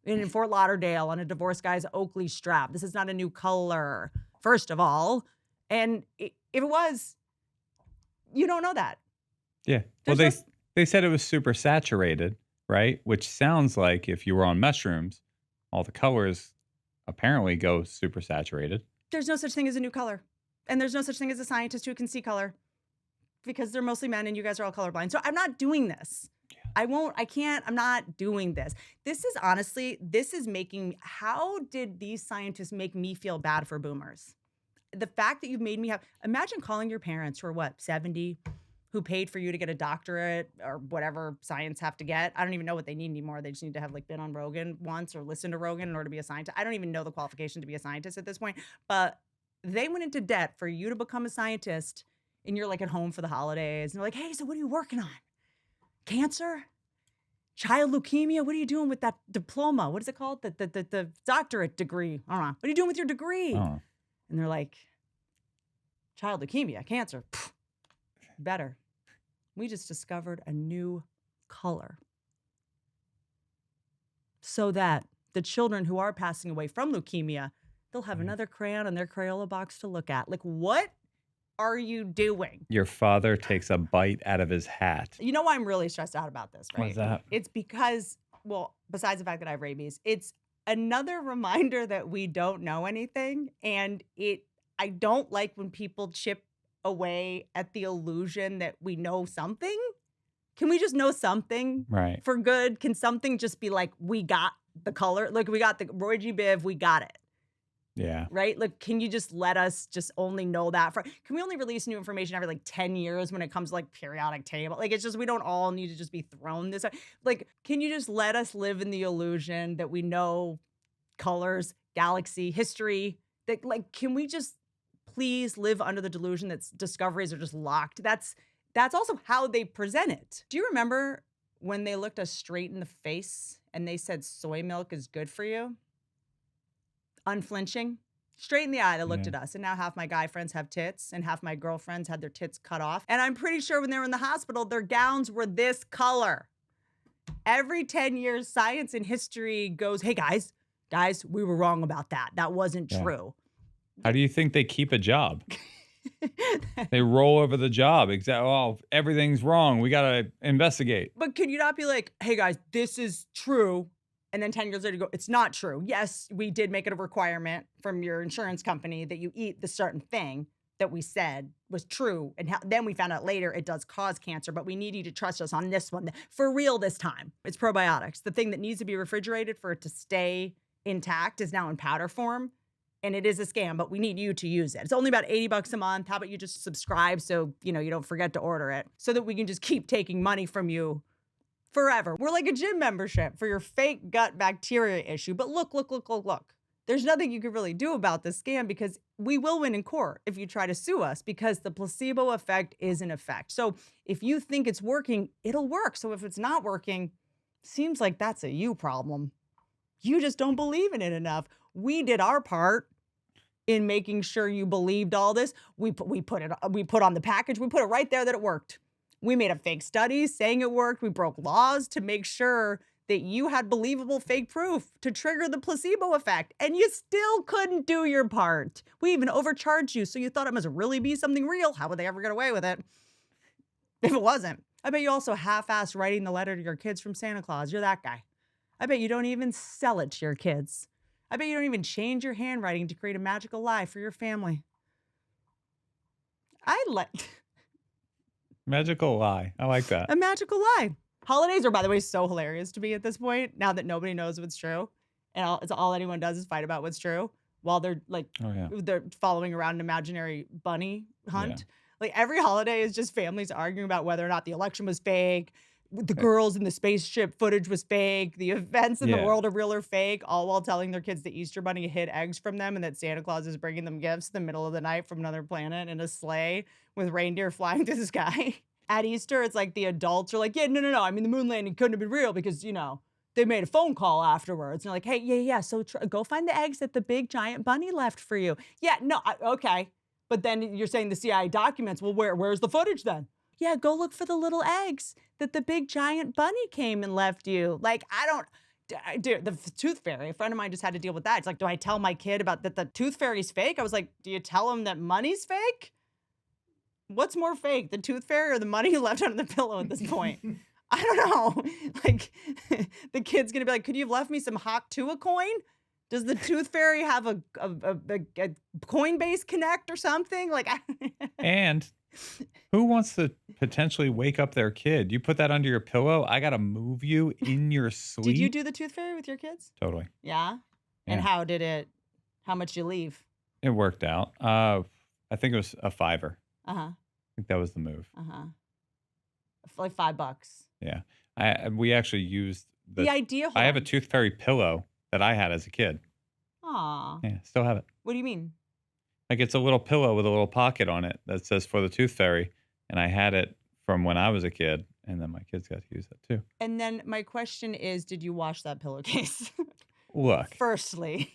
in Fort Lauderdale on a divorced guy's Oakley strap. This is not a new color, first of all. And if it was, you don't know that. Yeah. Well, they said it was super saturated, right? Which sounds like if you were on mushrooms, all the colors apparently go super saturated. There's no such thing as a new color. And there's no such thing as a scientist who can see color because they're mostly men and you guys are all colorblind. So I'm not doing this. Yeah. I'm not doing this. This is making, how did these scientists make me feel bad for boomers? The fact that you've made me imagine calling your parents who are 70, who paid for you to get a doctorate or whatever science have to get. I don't even know what they need anymore. They just need to have been on Rogan once or listened to Rogan in order to be a scientist. I don't even know the qualification to be a scientist at this point, but they went into debt for you to become a scientist and you're at home for the holidays and they're like, hey, so what are you working on? Cancer? Child leukemia? What are you doing with that diploma? What is it called? The doctorate degree. I don't know. What are you doing with your degree? Oh. And they're like, child leukemia, cancer. Pfft, better. We just discovered a new color so that the children who are passing away from leukemia, they'll have another crayon in their Crayola box to look at. What are you doing? Your father takes a bite out of his hat. You know why I'm really stressed out about this, right? What's that? It's because, besides the fact that I have rabies, it's another reminder that we don't know anything. And I don't like when people chip away at the illusion that we know something. Can we just know something right for good? Can something just be we got the color? We got the Roy G. Biv, we got it. Yeah. Right? Can you just let us just only know that? Can we only release new information every 10 years when it comes to periodic table? It's just, we don't all need to just be thrown this. Can you just let us live in the illusion that we know colors, galaxy, history? That can we just please live under the delusion that discoveries are just locked? That's also how they present it. Do you remember when they looked us straight in the face and they said soy milk is good for you? Unflinching, straight in the eye, they looked at us. And now half my guy friends have tits and half my girlfriends had their tits cut off. And I'm pretty sure when they were in the hospital, their gowns were this color. Every 10 years, science and history goes, hey, guys, we were wrong about that. That wasn't true. How do you think they keep a job? They roll over the job. Oh, everything's wrong. We got to investigate. But could you not be like, hey, guys, this is true. And then 10 years later, you go, it's not true. Yes, we did make it a requirement from your insurance company that you eat the certain thing that we said was true. And then we found out later it does cause cancer, but we need you to trust us on this one. For real this time. It's probiotics. The thing that needs to be refrigerated for it to stay intact is now in powder form. And it is a scam, but we need you to use it. It's only about $80 a month. How about you just subscribe so you don't forget to order it so that we can just keep taking money from you forever. We're like a gym membership for your fake gut bacteria issue. But look. There's nothing you can really do about this scam because we will win in court if you try to sue us because the placebo effect is an effect. So if you think it's working, it'll work. So if it's not working, seems like that's a you problem. You just don't believe in it enough. We did our part in making sure you believed all this. We put on the package. We put it right there that it worked. We made up fake studies saying it worked. We broke laws to make sure that you had believable fake proof to trigger the placebo effect. And you still couldn't do your part. We even overcharged you. So you thought it must really be something real. How would they ever get away with it if it wasn't? I bet you also half-assed writing the letter to your kids from Santa Claus. You're that guy. I bet you don't even sell it to your kids. I bet you don't even change your handwriting to create a magical lie for your family. Magical lie. I like that. A magical lie. Holidays are, by the way, so hilarious to me at this point, now that nobody knows what's true. And it's all anyone does is fight about what's true while they're they're following around an imaginary bunny hunt. Yeah. Every holiday is just families arguing about whether or not the election was fake. the girls in the spaceship footage was fake. The events in the Yeah. world are real or fake, all while telling their kids the Easter Bunny hid eggs from them and that Santa Claus is bringing them gifts in the middle of the night from another planet in a sleigh with reindeer flying through the sky. At Easter, it's like the adults are like, yeah, no. I mean, the moon landing couldn't have been real because, they made a phone call afterwards. And they're like, hey, yeah. So go find the eggs that the big giant bunny left for you. Yeah, no, okay. But then you're saying the CIA documents. Well, where's the footage then? Yeah, go look for the little eggs that the big giant bunny came and left you. Like, dude, the tooth fairy, a friend of mine just had to deal with that. It's like, do I tell my kid about that the tooth fairy's fake? I was like, do you tell him that money's fake? What's more fake, the tooth fairy or the money you left under the pillow at this point? I don't know. Like, the kid's gonna be like, could you have left me some Hawk Tuah coin? Does the tooth fairy have a Coinbase Connect or something? Like, And who wants to potentially wake up their kid? You put that under your pillow. I got to move you in your sleep. Did you do the tooth fairy with your kids? Totally. Yeah? And Yeah. how much you leave? It worked out. I think it was a $5. Uh-huh. I think that was the move. Uh-huh. Like $5. Yeah. We actually used The idea. I have a tooth fairy pillow that I had as a kid. Aw. Yeah, still have it. What do you mean? Like it's a little pillow with a little pocket on it that says for the tooth fairy. And I had it from when I was a kid. And then my kids got to use it too. And then my question is, did you wash that pillowcase? Look, Firstly.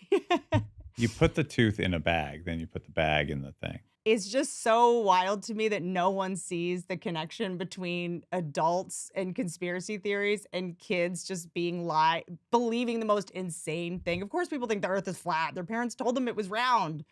you put the tooth in a bag, then you put the bag in the thing. It's just so wild to me that no one sees the connection between adults and conspiracy theories and kids just believing the most insane thing. Of course, people think the earth is flat. Their parents told them it was round.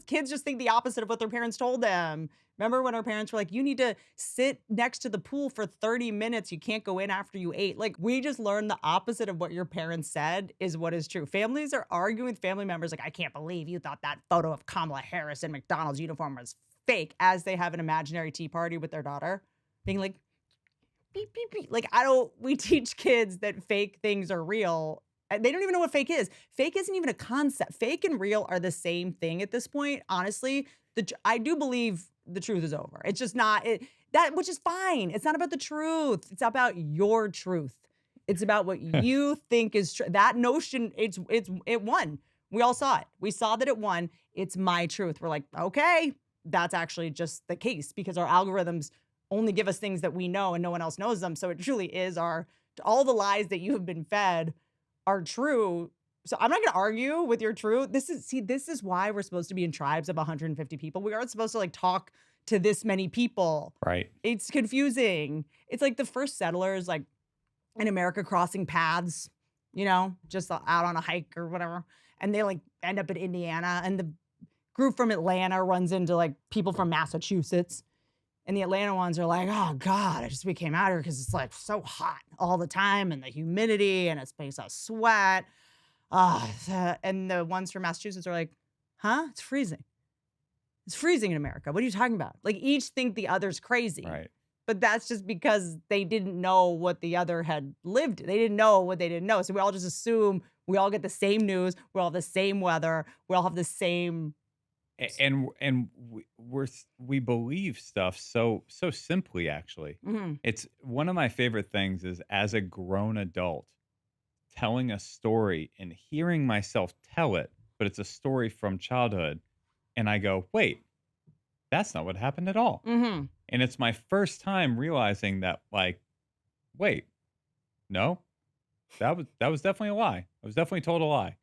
Kids just think the opposite of what their parents told them. Remember when our parents were like, you need to sit next to the pool for 30 minutes. You can't go in after you ate. Like, we just learned the opposite of what your parents said is what is true. Families are arguing with family members like, I can't believe you thought that photo of Kamala Harris in McDonald's uniform was fake, as they have an imaginary tea party with their daughter, being like, beep, beep, beep. Like, we teach kids that fake things are real. They don't even know what fake is. Fake isn't even a concept. Fake and real are the same thing at this point. Honestly, I do believe the truth is over. It's just not which is fine. It's not about the truth. It's about your truth. It's about what you think is true. That notion, it won. We all saw it. We saw that it won. It's my truth. We're like, okay, that's actually just the case because our algorithms only give us things that we know and no one else knows them. So it truly is all the lies that you have been fed are true. So I'm not going to argue with your truth. This is why we're supposed to be in tribes of 150 people. We aren't supposed to talk to this many people. Right. It's confusing. It's like the first settlers in America crossing paths, just out on a hike or whatever. And they end up in Indiana and the group from Atlanta runs into people from Massachusetts. And the Atlanta ones are like, oh God, we came out here because it's so hot all the time and the humidity and it makes us sweat. And the ones from Massachusetts are like, huh? It's freezing. It's freezing in America. What are you talking about? Each think the other's crazy. Right. But that's just because they didn't know what the other had lived. They didn't know what they didn't know. So we all just assume we all get the same news. We all have the same weather. We all have the same. And we believe stuff so simply, actually. Mm-hmm. It's one of my favorite things is as a grown adult telling a story and hearing myself tell it, but it's a story from childhood. And I go, wait, that's not what happened at all. Mm-hmm. And it's my first time realizing that, wait, no, that was definitely a lie. I was definitely told a lie.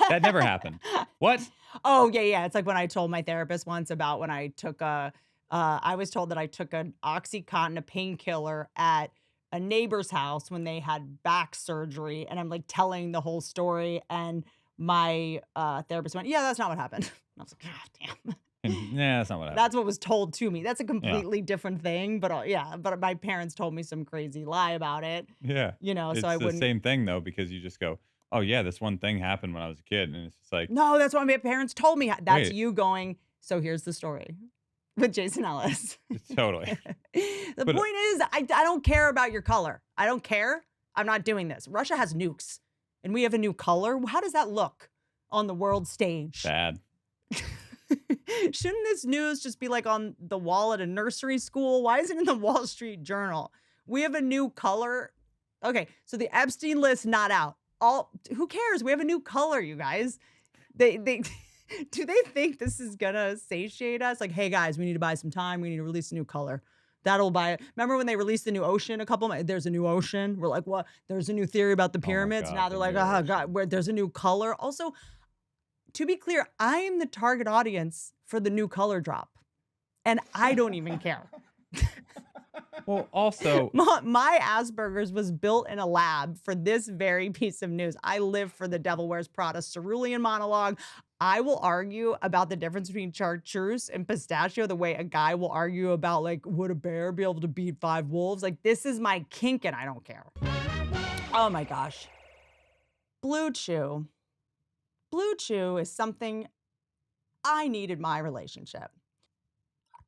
That never happened. What? Oh, yeah. It's like when I told my therapist once about when I took I was told that I took an Oxycontin, a painkiller at a neighbor's house when they had back surgery. And I'm telling the whole story. And my therapist went, yeah, that's not what happened. And I was like, God damn. Yeah, that's not what happened. That's what was told to me. That's a completely different thing. But but my parents told me some crazy lie about it. Yeah. So It's I the wouldn't. same thing, though, because you just go, oh, yeah, this one thing happened when I was a kid. And it's just like, No, that's what my parents told me. That's Wait. you going, so here's the story with Jason Ellis. totally. The But- point is, I don't care about your color. I don't care. I'm not doing this. Russia has nukes and we have a new color. How does that look on the world stage? Bad. Shouldn't this news just be on the wall at a nursery school? Why is it in the Wall Street Journal? We have a new color. Okay, so the Epstein list not out. Who cares? We have a new color, you guys. They do they think this is gonna satiate us? Like, hey guys, we need to buy some time. We need to release a new color. That'll buy it. Remember when they released the new ocean a couple months? There's a new ocean. We're like, what? There's a new theory about the Oh my pyramids. God, Now they're the like, new oh ocean. God, there's a new color. Also, to be clear, I am the target audience for the new color drop. And I don't even care. Well, also, My Asperger's was built in a lab for this very piece of news. I live for the Devil Wears Prada cerulean monologue. I will argue about the difference between chartreuse and pistachio the way a guy will argue about, like, would a bear be able to beat 5 wolves? Like, this is my kink and I don't care. Oh my gosh. BlueChew. BlueChew is something I need in my relationship.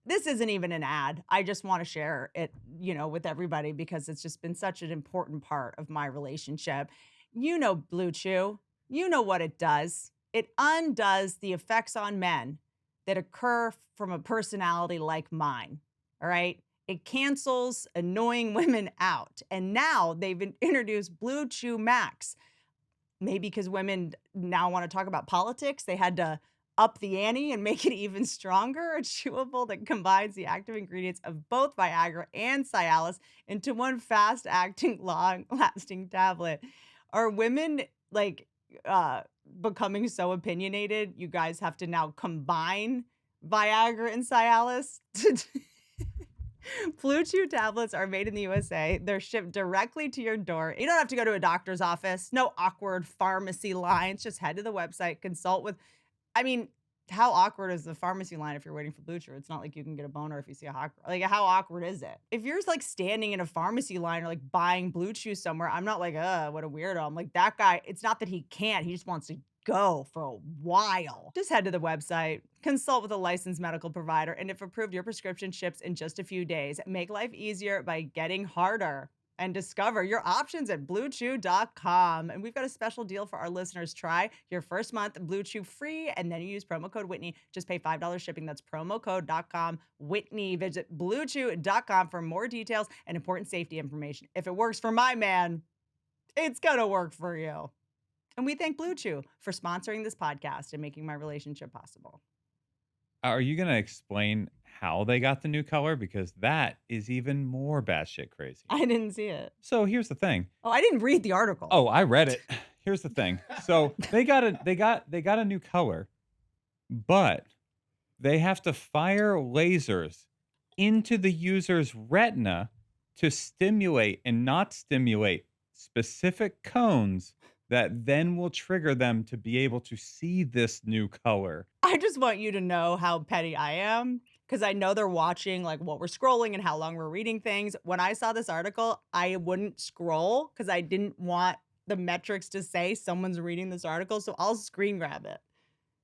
This isn't even an ad. I just want to share it, with everybody because it's just been such an important part of my relationship. You know BlueChew. You know what it does. It undoes the effects on men that occur from a personality like mine. All right? It cancels annoying women out. And now they've introduced BlueChew Max. Maybe because women now want to talk about politics, they had to up the ante and make it even stronger. A chewable that combines the active ingredients of both Viagra and Cialis into one fast-acting, long-lasting tablet. Are women becoming so opinionated? You guys have to now combine Viagra and Cialis. BlueChew tablets are made in the USA. They're shipped directly to your door. You don't have to go to a doctor's office. No awkward pharmacy lines. Just head to the website, consult with. I mean, how awkward is the pharmacy line if you're waiting for BlueChew? It's not like you can get a boner if you see a hawk. Like, how awkward is it? If you're like standing in a pharmacy line or like buying BlueChew somewhere, I'm not like, what a weirdo. I'm like, that guy, it's not that he can't. He just wants to go for a while. Just head to the website, consult with a licensed medical provider, and if approved, your prescription ships in just a few days. Make life easier by getting harder. And discover your options at BlueChew.com. And we've got a special deal for our listeners. Try your first month BlueChew free, and then you use promo code Whitney. Just pay $5 shipping. That's promo code.com Whitney. Visit BlueChew.com for more details and important safety information. If it works for my man, it's gonna work for you. And we thank BlueChew for sponsoring this podcast and making my relationship possible. are you going to explain how they got the new color? Because that is even more batshit crazy. I didn't see it. So here's the thing. Oh, I didn't read the article. Oh, I read it. Here's the thing. So they got a new color, but they have to fire lasers into the user's retina to stimulate and not stimulate specific cones that then will trigger them to be able to see this new color. I just want you to know how petty I am because I know they're watching like what we're scrolling and how long we're reading things. When I saw this article, I wouldn't scroll because I didn't want the metrics to say someone's reading this article. So I'll screen grab it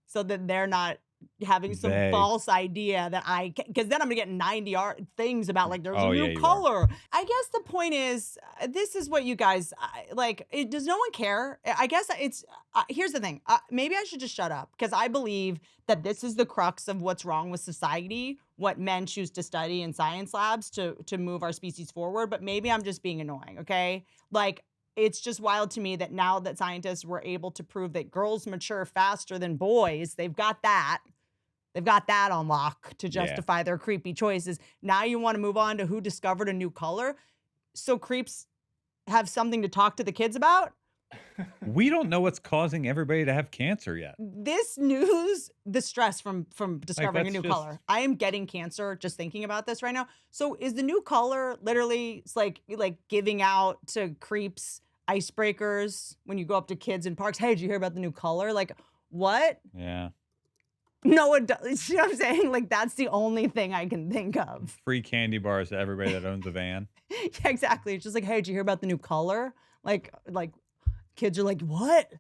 so that they're not having some false idea that because then I'm gonna get 90 things about like there's a new color. I guess the point is this is what you guys like. Does no one care? I guess it's here's the thing. Maybe I should just shut up because I believe that this is the crux of what's wrong with society. What men choose to study in science labs to move our species forward. But maybe I'm just being annoying. Okay, like. It's just wild to me that now that scientists were able to prove that girls mature faster than boys, they've got that. They've got that on lock to justify their creepy choices. Now you want to move on to who discovered a new color. So creeps have something to talk to the kids about. We don't know what's causing everybody to have cancer yet. This news, the stress from discovering a new color. I am getting cancer just thinking about this right now. So is the new color literally it's like giving out to creeps icebreakers when you go up to kids in parks? Hey, did you hear about the new color? Like what? Yeah. No, it does. You know what I'm saying? Like that's the only thing I can think of. Free candy bars to everybody that owns a van. Yeah, exactly. It's just like, hey, did you hear about the new color? Like kids are like, what?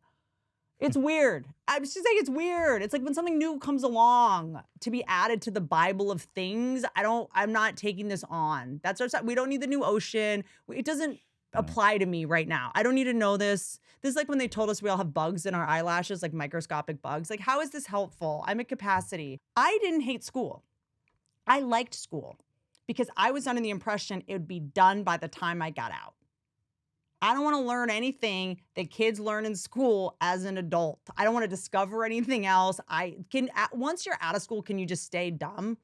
It's weird. I was just saying it's weird. It's like when something new comes along to be added to the Bible of things. I'm not taking this on. That's our side. We don't need the new ocean. It doesn't apply to me right now. I don't need to know this. This is like when they told us we all have bugs in our eyelashes, like microscopic bugs. Like, how is this helpful? I'm at capacity. I didn't hate school. I liked school. because I was under the impression it would be done by the time I got out. I don't want to learn anything that kids learn in school as an adult. I don't want to discover anything else. Once you're out of school, can you just stay dumb?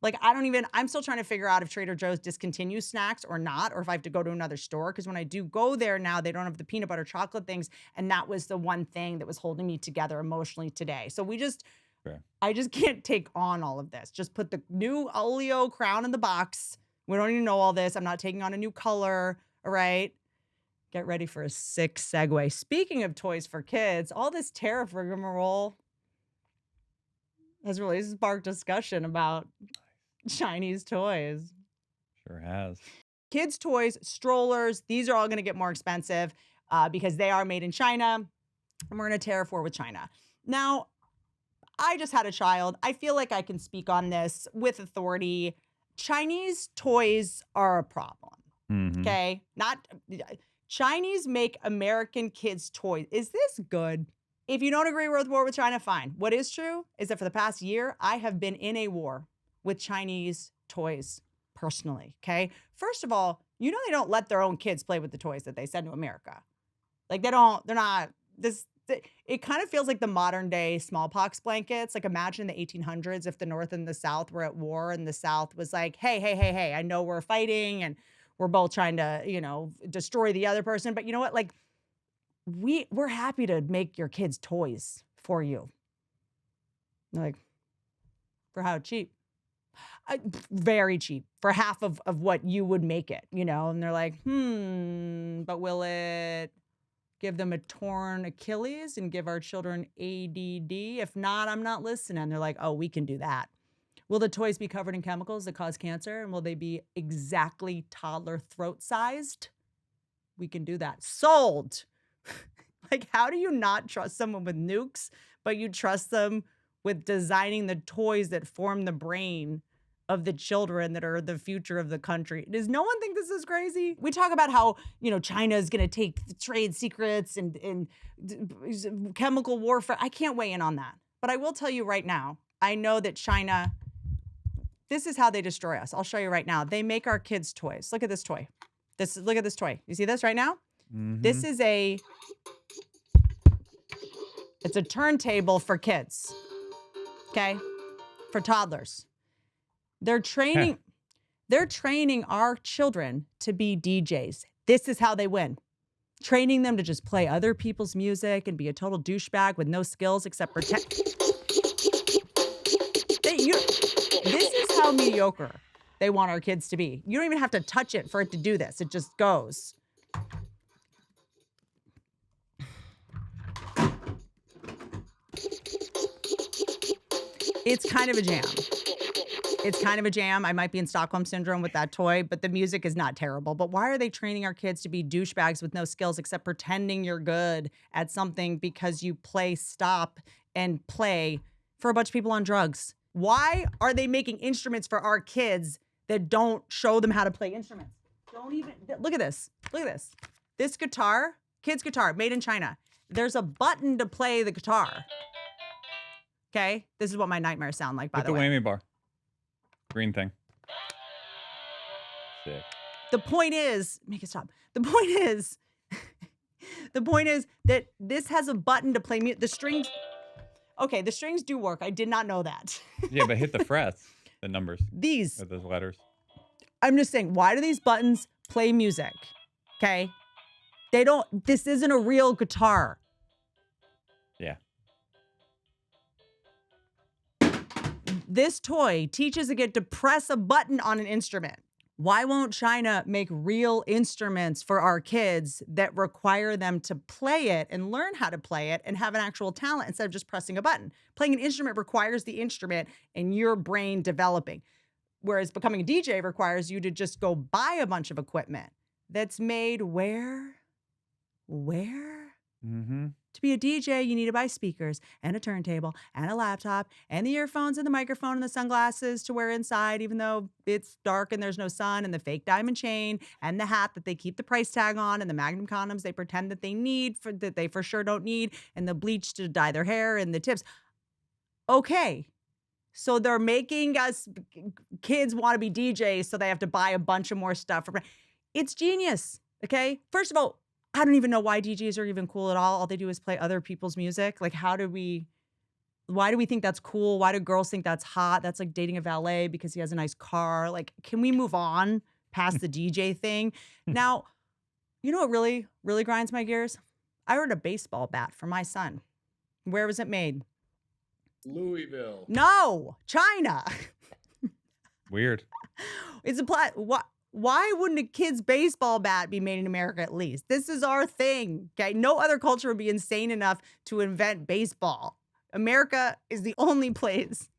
Like, I'm still trying to figure out if Trader Joe's discontinues snacks or not, or if I have to go to another store. Because when I do go there now, they don't have the peanut butter chocolate things. And that was the one thing that was holding me together emotionally today. So I just can't take on all of this. Just put the new Oleo crown in the box. We don't even know all this. I'm not taking on a new color. All right. Get ready for a sick segue. Speaking of toys for kids, all this tariff rigmarole has really sparked discussion about Chinese toys. Sure has. Kids' toys, strollers, these are all going to get more expensive because they are made in China, and we're in a tariff war with China. Now, I just had a child. I feel like I can speak on this with authority. Chinese toys are a problem. Okay? Chinese make American kids' toys. Is this good? If you don't agree we're at war with China, fine. What is true is that for the past year, I have been in a war with Chinese toys personally, okay? First of all, they don't let their own kids play with the toys that they send to America. Like it kind of feels like the modern day smallpox blankets. Like imagine the 1800s if the North and the South were at war and the South was like, hey, I know we're fighting and we're both trying to, destroy the other person. But you know what? Like we're happy to make your kids toys for you. Like for how cheap? Very cheap, for half of what you would make it, and they're like, but will it give them a torn Achilles and give our children ADD? If not, I'm not listening. They're like, oh, we can do that. Will the toys be covered in chemicals that cause cancer? And will they be exactly toddler throat sized? We can do that. Sold. Like, how do you not trust someone with nukes, but you trust them with designing the toys that form the brain of the children that are the future of the country? Does no one think this is crazy? We talk about how, China is going to take the trade secrets and chemical warfare. I can't weigh in on that. But I will tell you right now, I know that China, this is how they destroy us. I'll show you right now. They make our kids' toys. Look at this toy. Look at this toy. You see this right now? This is it's a turntable for kids. Okay? For toddlers. They're training our children to be DJs. This is how they win. Training them to just play other people's music and be a total douchebag with no skills except pretend. This is how mediocre they want our kids to be. You don't even have to touch it for it to do this. It just goes. It's kind of a jam. It's kind of a jam. I might be in Stockholm Syndrome with that toy, but the music is not terrible. But why are they training our kids to be douchebags with no skills except pretending you're good at something because you play stop and play for a bunch of people on drugs? Why are they making instruments for our kids that don't show them how to play instruments? Look at this. Look at this. This guitar, kid's guitar, made in China. There's a button to play the guitar. Okay? This is what my nightmares sound like, by the way. The whammy bar. Green thing. Sick. The point is, make it stop. The point is that this has a button to play the strings. Okay, the strings do work. I did not know that. Yeah, but hit the frets, the numbers. These. Or those letters. I'm just saying, why do these buttons play music? Okay? This isn't a real guitar. Yeah. This toy teaches a kid to press a button on an instrument. Why won't China make real instruments for our kids that require them to play it and learn how to play it and have an actual talent instead of just pressing a button? Playing an instrument requires the instrument and your brain developing, whereas becoming a DJ requires you to just go buy a bunch of equipment that's made where? Mm-hmm. To be a DJ, you need to buy speakers and a turntable and a laptop and the earphones and the microphone and the sunglasses to wear inside, even though it's dark and there's no sun, and the fake diamond chain and the hat that they keep the price tag on, and the Magnum condoms they pretend that they need that they for sure don't need, and the bleach to dye their hair and the tips. Okay, So they're making us kids want to be DJs, so they have to buy a bunch of more stuff. It's genius. Okay. First of all, I don't even know why DJs are even cool at all. All they do is play other people's music. Like, why do we think that's cool? Why do girls think that's hot? That's like dating a valet because he has a nice car. Like, can we move on past the DJ thing? Now, you know what really, really grinds my gears? I ordered a baseball bat for my son. Where was it made? Louisville. No, China. Weird. It's why wouldn't a kid's baseball bat be made in America at least? This is our thing, okay? No other culture would be insane enough to invent baseball. America is the only place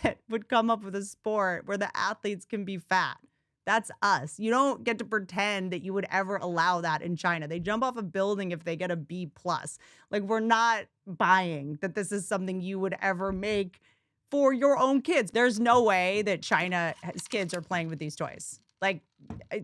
that would come up with a sport where the athletes can be fat. That's us. You don't get to pretend that you would ever allow that in China. They jump off a building if they get a B+. Like, we're not buying that this is something you would ever make for your own kids. There's no way that China's kids are playing with these toys. Like,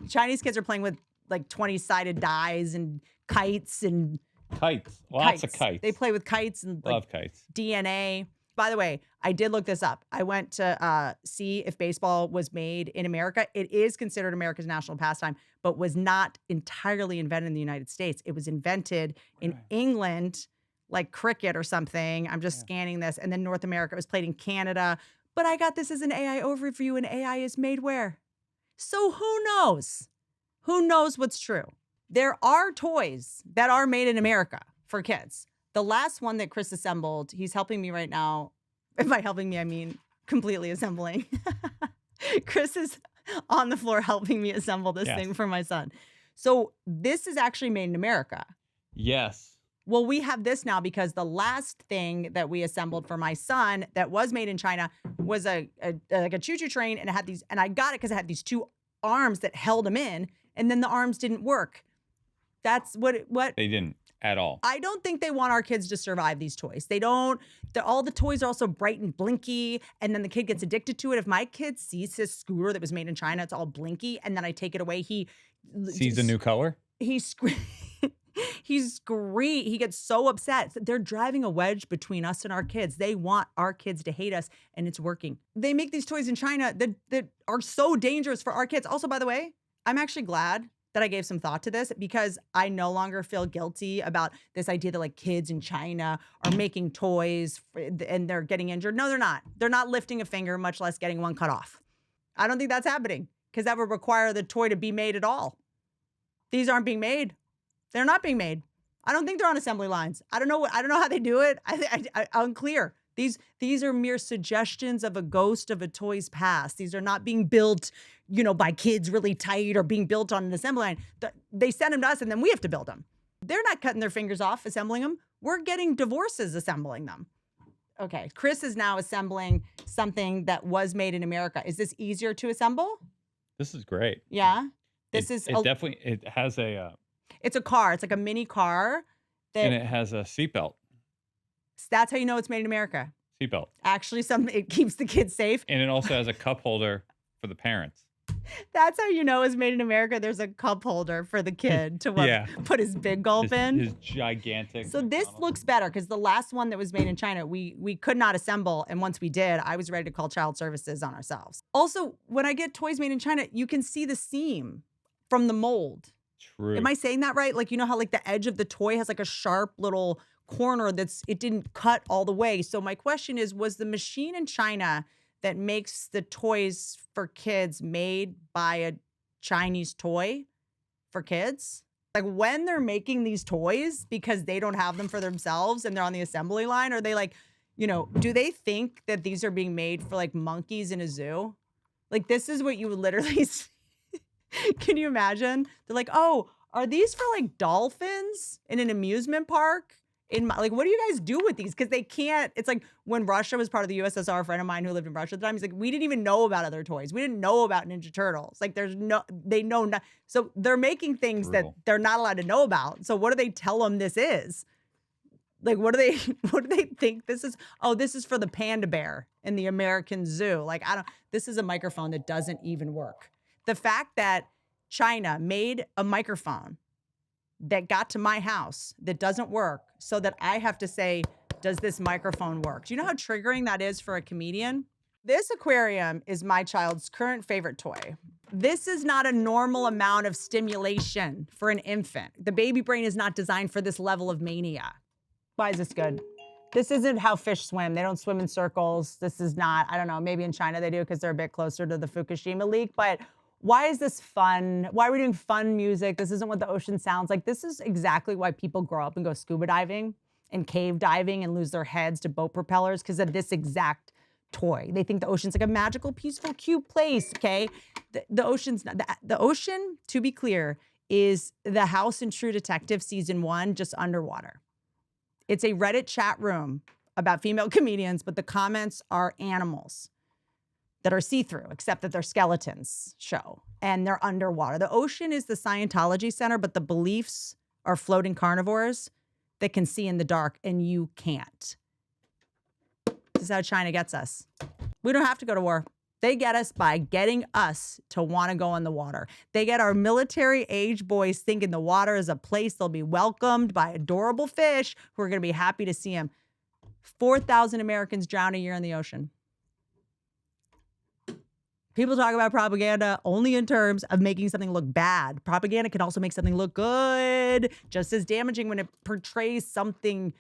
Chinese kids are playing with like 20-sided dies and kites and Kites. Lots of kites. They play with kites and like Love kites. DNA. By the way, I did look this up. I went to see if baseball was made in America. It is considered America's national pastime, but was not entirely invented in the United States. It was invented in England, like cricket or something. I'm just scanning this. And then North America, it was played in Canada. But I got this as an AI overview, and AI is made where? So who knows? Who knows what's true? There are toys that are made in America for kids. The last one that Chris assembled, he's helping me right now. And by helping me, I mean completely assembling. Chris is on the floor helping me assemble this thing for my son. So this is actually made in America. Yes. Well, we have this now because the last thing that we assembled for my son that was made in China was like a choo-choo train, and it had these, and I got it because it had these two arms that held him in, and then the arms didn't work. That's what They didn't at all. I don't think they want our kids to survive these toys. They don't. All the toys are also bright and blinky, and then the kid gets addicted to it. If my kid sees his scooter that was made in China, it's all blinky, and then I take it away, he Sees a new color? He gets so upset. They're driving a wedge between us and our kids. They want our kids to hate us, and it's working. They make these toys in China that are so dangerous for our kids. Also, by the way, I'm actually glad that I gave some thought to this because I no longer feel guilty about this idea that like kids in China are making toys and they're getting injured. No, they're not. They're not lifting a finger, much less getting one cut off. I don't think that's happening because that would require the toy to be made at all. These aren't being made. They're not being made. I don't think they're on assembly lines. I don't know how they do it. I'm unclear. These are mere suggestions of a ghost of a toy's past. These are not being built, by kids really tight or being built on an assembly line. They send them to us and then we have to build them. They're not cutting their fingers off assembling them. We're getting divorces assembling them. Okay, Chris is now assembling something that was made in America. Is this easier to assemble? This is great. Yeah. It has a It's a car. It's like a mini car. And it has a seatbelt. That's how you know it's made in America. Seatbelt. Actually, it keeps the kids safe. And it also has a cup holder for the parents. That's how you know it's made in America. There's a cup holder for the kid to put his big gulp in. His gigantic. So this looks better because the last one that was made in China, we could not assemble. And once we did, I was ready to call child services on ourselves. Also, when I get toys made in China, you can see the seam from the mold. True. Am I saying that right? Like, how like the edge of the toy has like a sharp little corner it didn't cut all the way. So my question is, was the machine in China that makes the toys for kids made by a Chinese toy for kids? Like when they're making these toys because they don't have them for themselves and they're on the assembly line, are they like, do they think that these are being made for like monkeys in a zoo? Like this is what you would literally see. Can you imagine? They're like, oh, are these for like dolphins in an amusement park? What do you guys do with these? Because they can't. It's like when Russia was part of the USSR. A friend of mine who lived in Russia at the time, he's like, we didn't even know about other toys. We didn't know about Ninja Turtles. Like, they know not. So they're making things that they're not allowed to know about. So what do they tell them this is? Like, what do they think this is? Oh, this is for the panda bear in the American Zoo. Like, this is a microphone that doesn't even work. The fact that China made a microphone that got to my house that doesn't work so that I have to say, does this microphone work? Do you know how triggering that is for a comedian? This aquarium is my child's current favorite toy. This is not a normal amount of stimulation for an infant. The baby brain is not designed for this level of mania. Why is this good? This isn't how fish swim. They don't swim in circles. This is not, I don't know, maybe in China they do because they're a bit closer to the Fukushima leak, but why is this fun? Why are we doing fun music? This isn't what the ocean sounds like. This is exactly why people grow up and go scuba diving and cave diving and lose their heads to boat propellers because of this exact toy. They think the ocean's like a magical, peaceful, cute place, okay? The ocean's not. The ocean, to be clear, is the House in True Detective season 1, just underwater. It's a Reddit chat room about female comedians, but the comments are animals that are see-through, except that they're skeletons show, and they're underwater. The ocean is the Scientology center, but the beliefs are floating carnivores that can see in the dark, and you can't. This is how China gets us. We don't have to go to war. They get us by getting us to want to go in the water. They get our military-age boys thinking the water is a place they'll be welcomed by adorable fish who are going to be happy to see them. 4,000 Americans drown a year in the ocean. People talk about propaganda only in terms of making something look bad. Propaganda can also make something look good, just as damaging when it portrays something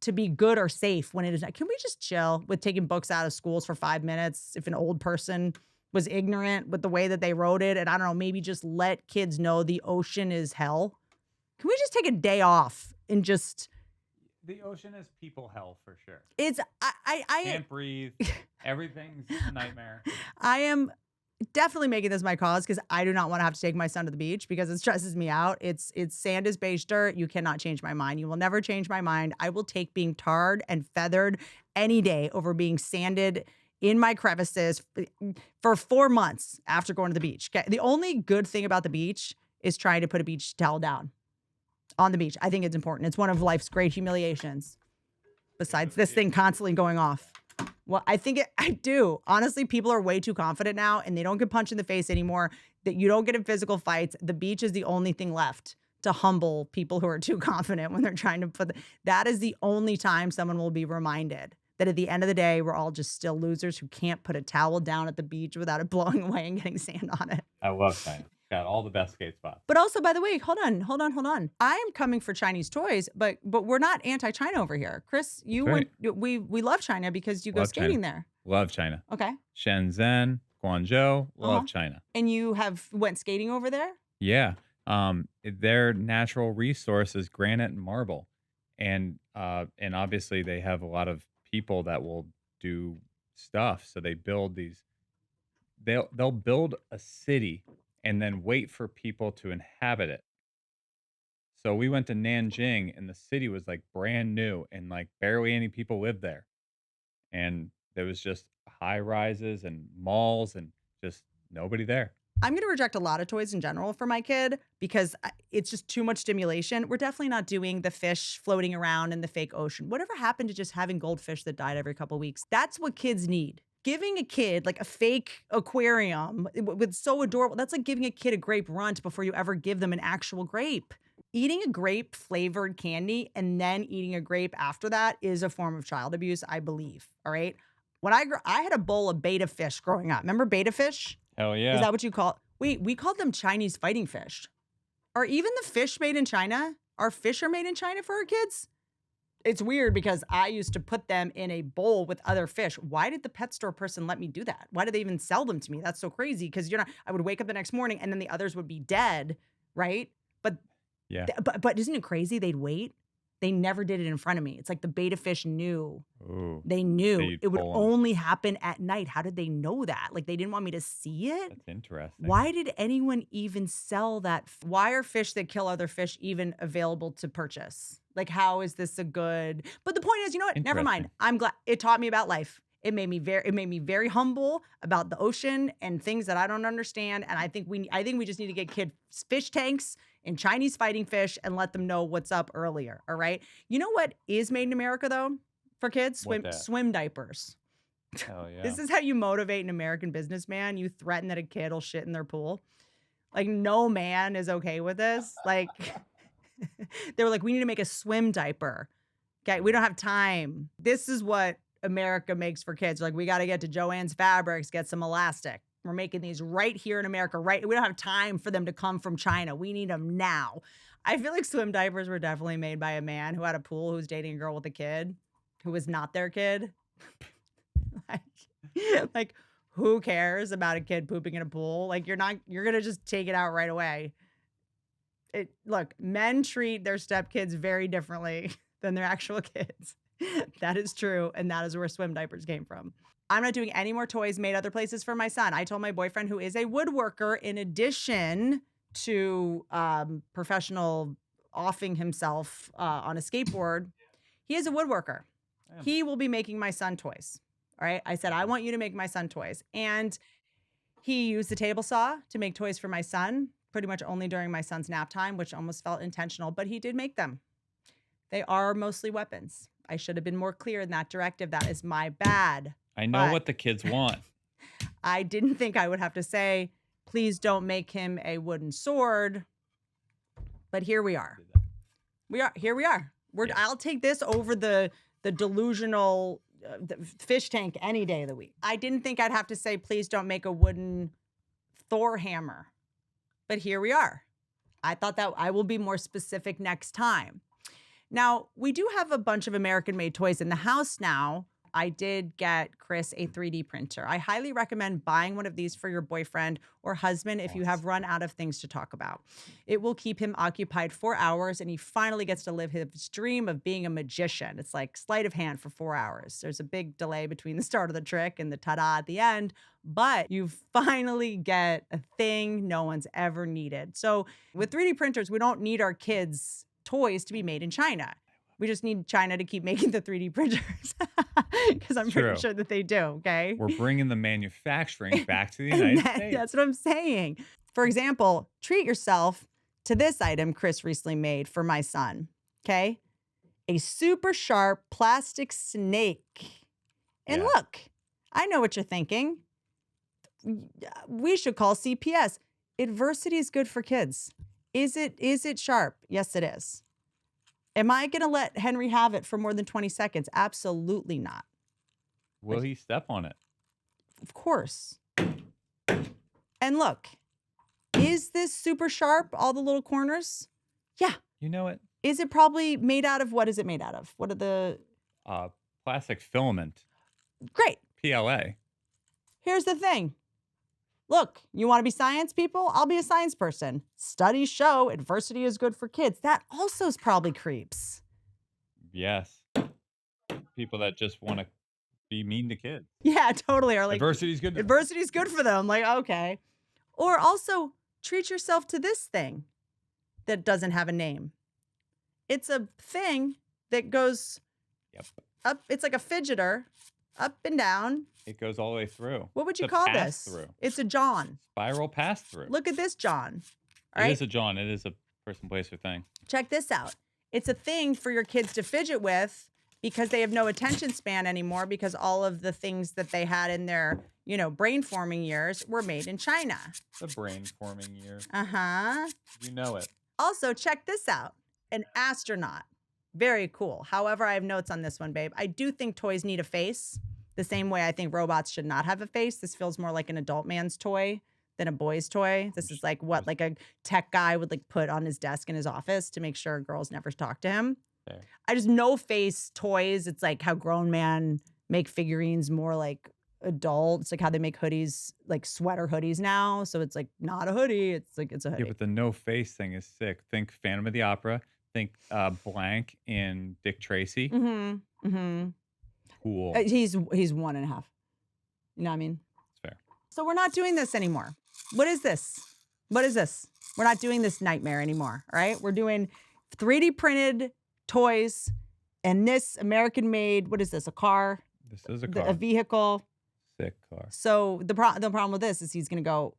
to be good or safe when it is not. Can we just chill with taking books out of schools for 5 minutes if an old person was ignorant with the way that they wrote it? And I don't know, maybe just let kids know the ocean is hell. Can we just take a day off and just... The ocean is people hell for sure. It's, I Can't breathe. Everything's a nightmare. I am definitely making this my cause because I do not want to have to take my son to the beach because it stresses me out. It's sand is beige dirt. You cannot change my mind. You will never change my mind. I will take being tarred and feathered any day over being sanded in my crevices for 4 months after going to the beach. Okay? The only good thing about the beach is trying to put a beach towel down on the beach. I think it's important. It's one of life's great humiliations besides this thing constantly going off. Well, I do. Honestly, people are way too confident now and they don't get punched in the face anymore, that you don't get in physical fights. The beach is the only thing left to humble people who are too confident when they're trying to that is the only time someone will be reminded that at the end of the day, we're all just still losers who can't put a towel down at the beach without it blowing away and getting sand on it. I love China. Got all the best skate spots. But also, by the way, hold on. I am coming for Chinese toys, but we're not anti-China over here. Chris, we love China because you go skating there. Love China. Okay. Shenzhen, Guangzhou, love China. And you went skating over there? Yeah. Their natural resource is granite and marble. And obviously they have a lot of people that will do stuff. So they build they'll build a city and then wait for people to inhabit it. So we went to Nanjing and the city was like brand new and like barely any people lived there. And there was just high rises and malls and just nobody there. I'm going to reject a lot of toys in general for my kid because it's just too much stimulation. We're definitely not doing the fish floating around in the fake ocean. Whatever happened to just having goldfish that died every couple of weeks? That's what kids need. Giving a kid like a fake aquarium with so adorable, that's like giving a kid a grape runt before you ever give them an actual grape. Eating a grape flavored candy and then eating a grape after that is a form of child abuse, I believe. All right. When I had a bowl of betta fish growing up. Remember betta fish? Hell yeah. Is that what you call it? We called them Chinese fighting fish. Are even the fish made in China? Are fish made in China for our kids? It's weird because I used to put them in a bowl with other fish. Why did the pet store person let me do that? Why did they even sell them to me? That's so crazy because I would wake up the next morning and then the others would be dead, right? But yeah. But isn't it crazy? They'd wait. They never did it in front of me. It's like the betta fish knew. Ooh, they knew it would only happen at night. How did they know that? Like they didn't want me to see it? That's interesting. Why did anyone even sell that? Why are fish that kill other fish even available to purchase? Like how is this a good? But the point is, you know what? Never mind. I'm glad it taught me about life. It made me very humble about the ocean and things that I don't understand. And I think we just need to get kids fish tanks and Chinese fighting fish and let them know what's up earlier. All right. You know what is made in America though for kids? Swim diapers. Hell yeah. This is how you motivate an American businessman. You threaten that a kid will shit in their pool. Like no man is okay with this. Like they were like, we need to make a swim diaper. Okay, we don't have time. This is what America makes for kids. Like, we got to get to Joann's Fabrics, get some elastic. We're making these right here in America, right? We don't have time for them to come from China. We need them now. I feel like swim diapers were definitely made by a man who had a pool, who was dating a girl with a kid, who was not their kid. like, who cares about a kid pooping in a pool? Like, you're going to just take it out right away. Look, men treat their stepkids very differently than their actual kids. That is true. And that is where swim diapers came from. I'm not doing any more toys made other places for my son. I told my boyfriend, who is a woodworker, in addition to professional offing himself on a skateboard, he is a woodworker. Damn. He will be making my son toys. All right. I said, I want you to make my son toys. And he used the table saw to make toys for my son, pretty much only during my son's nap time, which almost felt intentional, but he did make them. They are mostly weapons. I should have been more clear in that directive. That is my bad. I know what the kids want. I didn't think I would have to say, please don't make him a wooden sword. But here we are. Here we are. Yeah. I'll take this over the delusional the fish tank any day of the week. I didn't think I'd have to say, please don't make a wooden Thor hammer. But here we are. I thought that I will be more specific next time. Now, we do have a bunch of American-made toys in the house now. I did get Chris a 3D printer. I highly recommend buying one of these for your boyfriend or husband if you have run out of things to talk about. It will keep him occupied 4 hours, and he finally gets to live his dream of being a magician. It's like sleight of hand for 4 hours. There's a big delay between the start of the trick and the ta-da at the end, but you finally get a thing no one's ever needed. So with 3D printers, we don't need our kids' toys to be made in China. We just need China to keep making the 3D printers because I'm pretty sure that they do, okay? We're bringing the manufacturing back to the United States. That's what I'm saying. For example, treat yourself to this item Chris recently made for my son, okay? A super sharp plastic snake. And look, I know what you're thinking. We should call CPS. Adversity is good for kids. Is it sharp? Yes, it is. Am I going to let Henry have it for more than 20 seconds? Absolutely not. Will he step on it? Of course. And look, is this super sharp, all the little corners? Yeah. You know it. Is it probably made out of, what is it made out of? What are the... Plastic filament. Great. PLA. Here's the thing. Look, you want to be science people? I'll be a science person. Studies show adversity is good for kids. That also is probably creeps. Yes. People that just want to be mean to kids. Yeah, totally. Are like, adversity's good. Adversity's good for them. Like, okay. Or also treat yourself to this thing that doesn't have a name. It's a thing that goes up. It's like a fidgeter, up and down. It goes all the way through. What would you call this? Through. It's a John. Spiral pass through. Look at this John. All it right? is a John. It is a person, place, or thing. Check this out. It's a thing for your kids to fidget with because they have no attention span anymore because all of the things that they had in their, brain forming years were made in China. The brain forming years. Uh-huh. You know it. Also, check this out. An astronaut. Very cool. However, I have notes on this one, babe. I do think toys need a face. The same way I think robots should not have a face. This feels more like an adult man's toy than a boy's toy. This is like what like a tech guy would like put on his desk in his office to make sure girls never talk to him. Fair. I just no face toys. It's like how grown men make figurines more like adult. It's like how they make hoodies, like sweater hoodies now. So it's like not a hoodie. It's like it's a hoodie. Yeah, but the no face thing is sick. Think Phantom of the Opera. Think Blank in Dick Tracy. Mm-hmm. Mm-hmm. Cool. He's 1.5. You know what I mean? It's fair. So we're not doing this anymore. What is this? What is this? We're not doing this nightmare anymore. All right. We're doing 3D printed toys and this American made. What is this? A car? This is a car. A vehicle. Sick car. So the problem with this is he's going to go,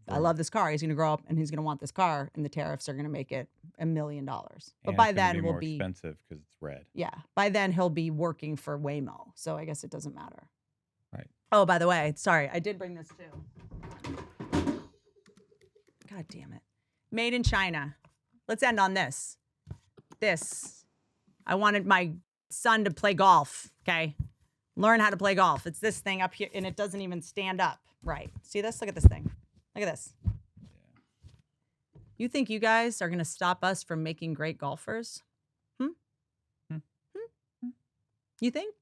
I love this car. He's going to grow up and he's going to want this car, and the tariffs are going to make it $1 million. But And by it's gonna then be we'll more be expensive because it's red. Yeah. By then he'll be working for Waymo. So I guess it doesn't matter. Right. Oh, by the way, sorry, I did bring this too. God damn it. Made in China. Let's end on this. I wanted my son to play golf. Okay. Learn how to play golf. It's this thing up here, and it doesn't even stand up right. See this? Look at this thing. Look at this. You think you guys are going to stop us from making great golfers? You think?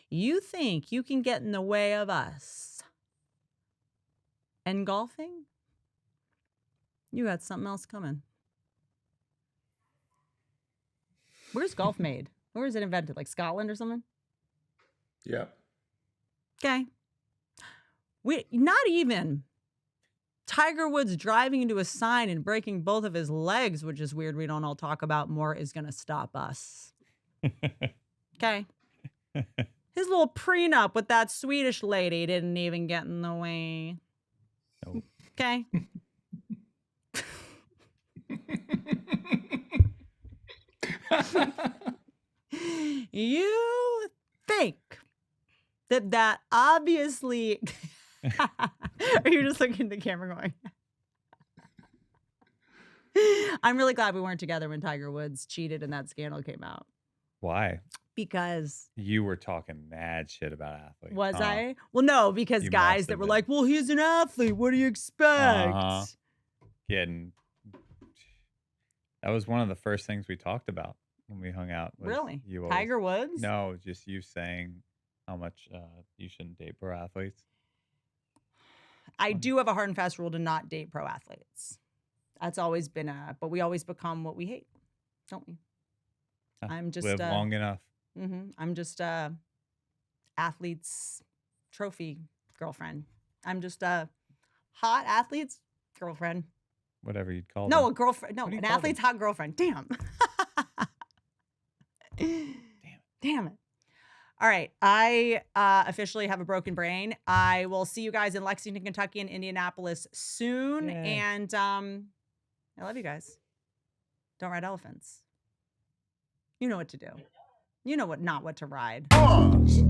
You think you can get in the way of us and golfing? You got something else coming. Where's golf made? Where is it invented? Like Scotland or something? Yeah. Okay. Not even Tiger Woods driving into a sign and breaking both of his legs, which is weird. We don't all talk about more, is going to stop us. Okay. His little prenup with that Swedish lady didn't even get in the way. Nope. Okay. You think that obviously are you just looking at the camera going I'm really glad we weren't together when Tiger Woods cheated and that scandal came out. Why? Because you were talking mad shit about athletes. Was I? Well, no, because You guys must that have were been. like, well, he's an athlete. What do you expect? Getting. That was one of the first things we talked about when we hung out. was Really? You always, Tiger Woods? No, just you saying how much you shouldn't date pro athletes. I do have a hard and fast rule to not date pro athletes. That's always been but we always become what we hate, don't we? I'm just live long enough. I'm just athlete's trophy girlfriend. I'm just a hot athlete's girlfriend. Whatever you'd call No, them. a girlfriend. No, What do you an call athlete's hot girlfriend. Damn. Damn it. All right. I officially have a broken brain. I will see you guys in Lexington, Kentucky and Indianapolis soon. Yay. And I love you guys. Don't ride elephants. You know what to do. You know not what to ride. Pause.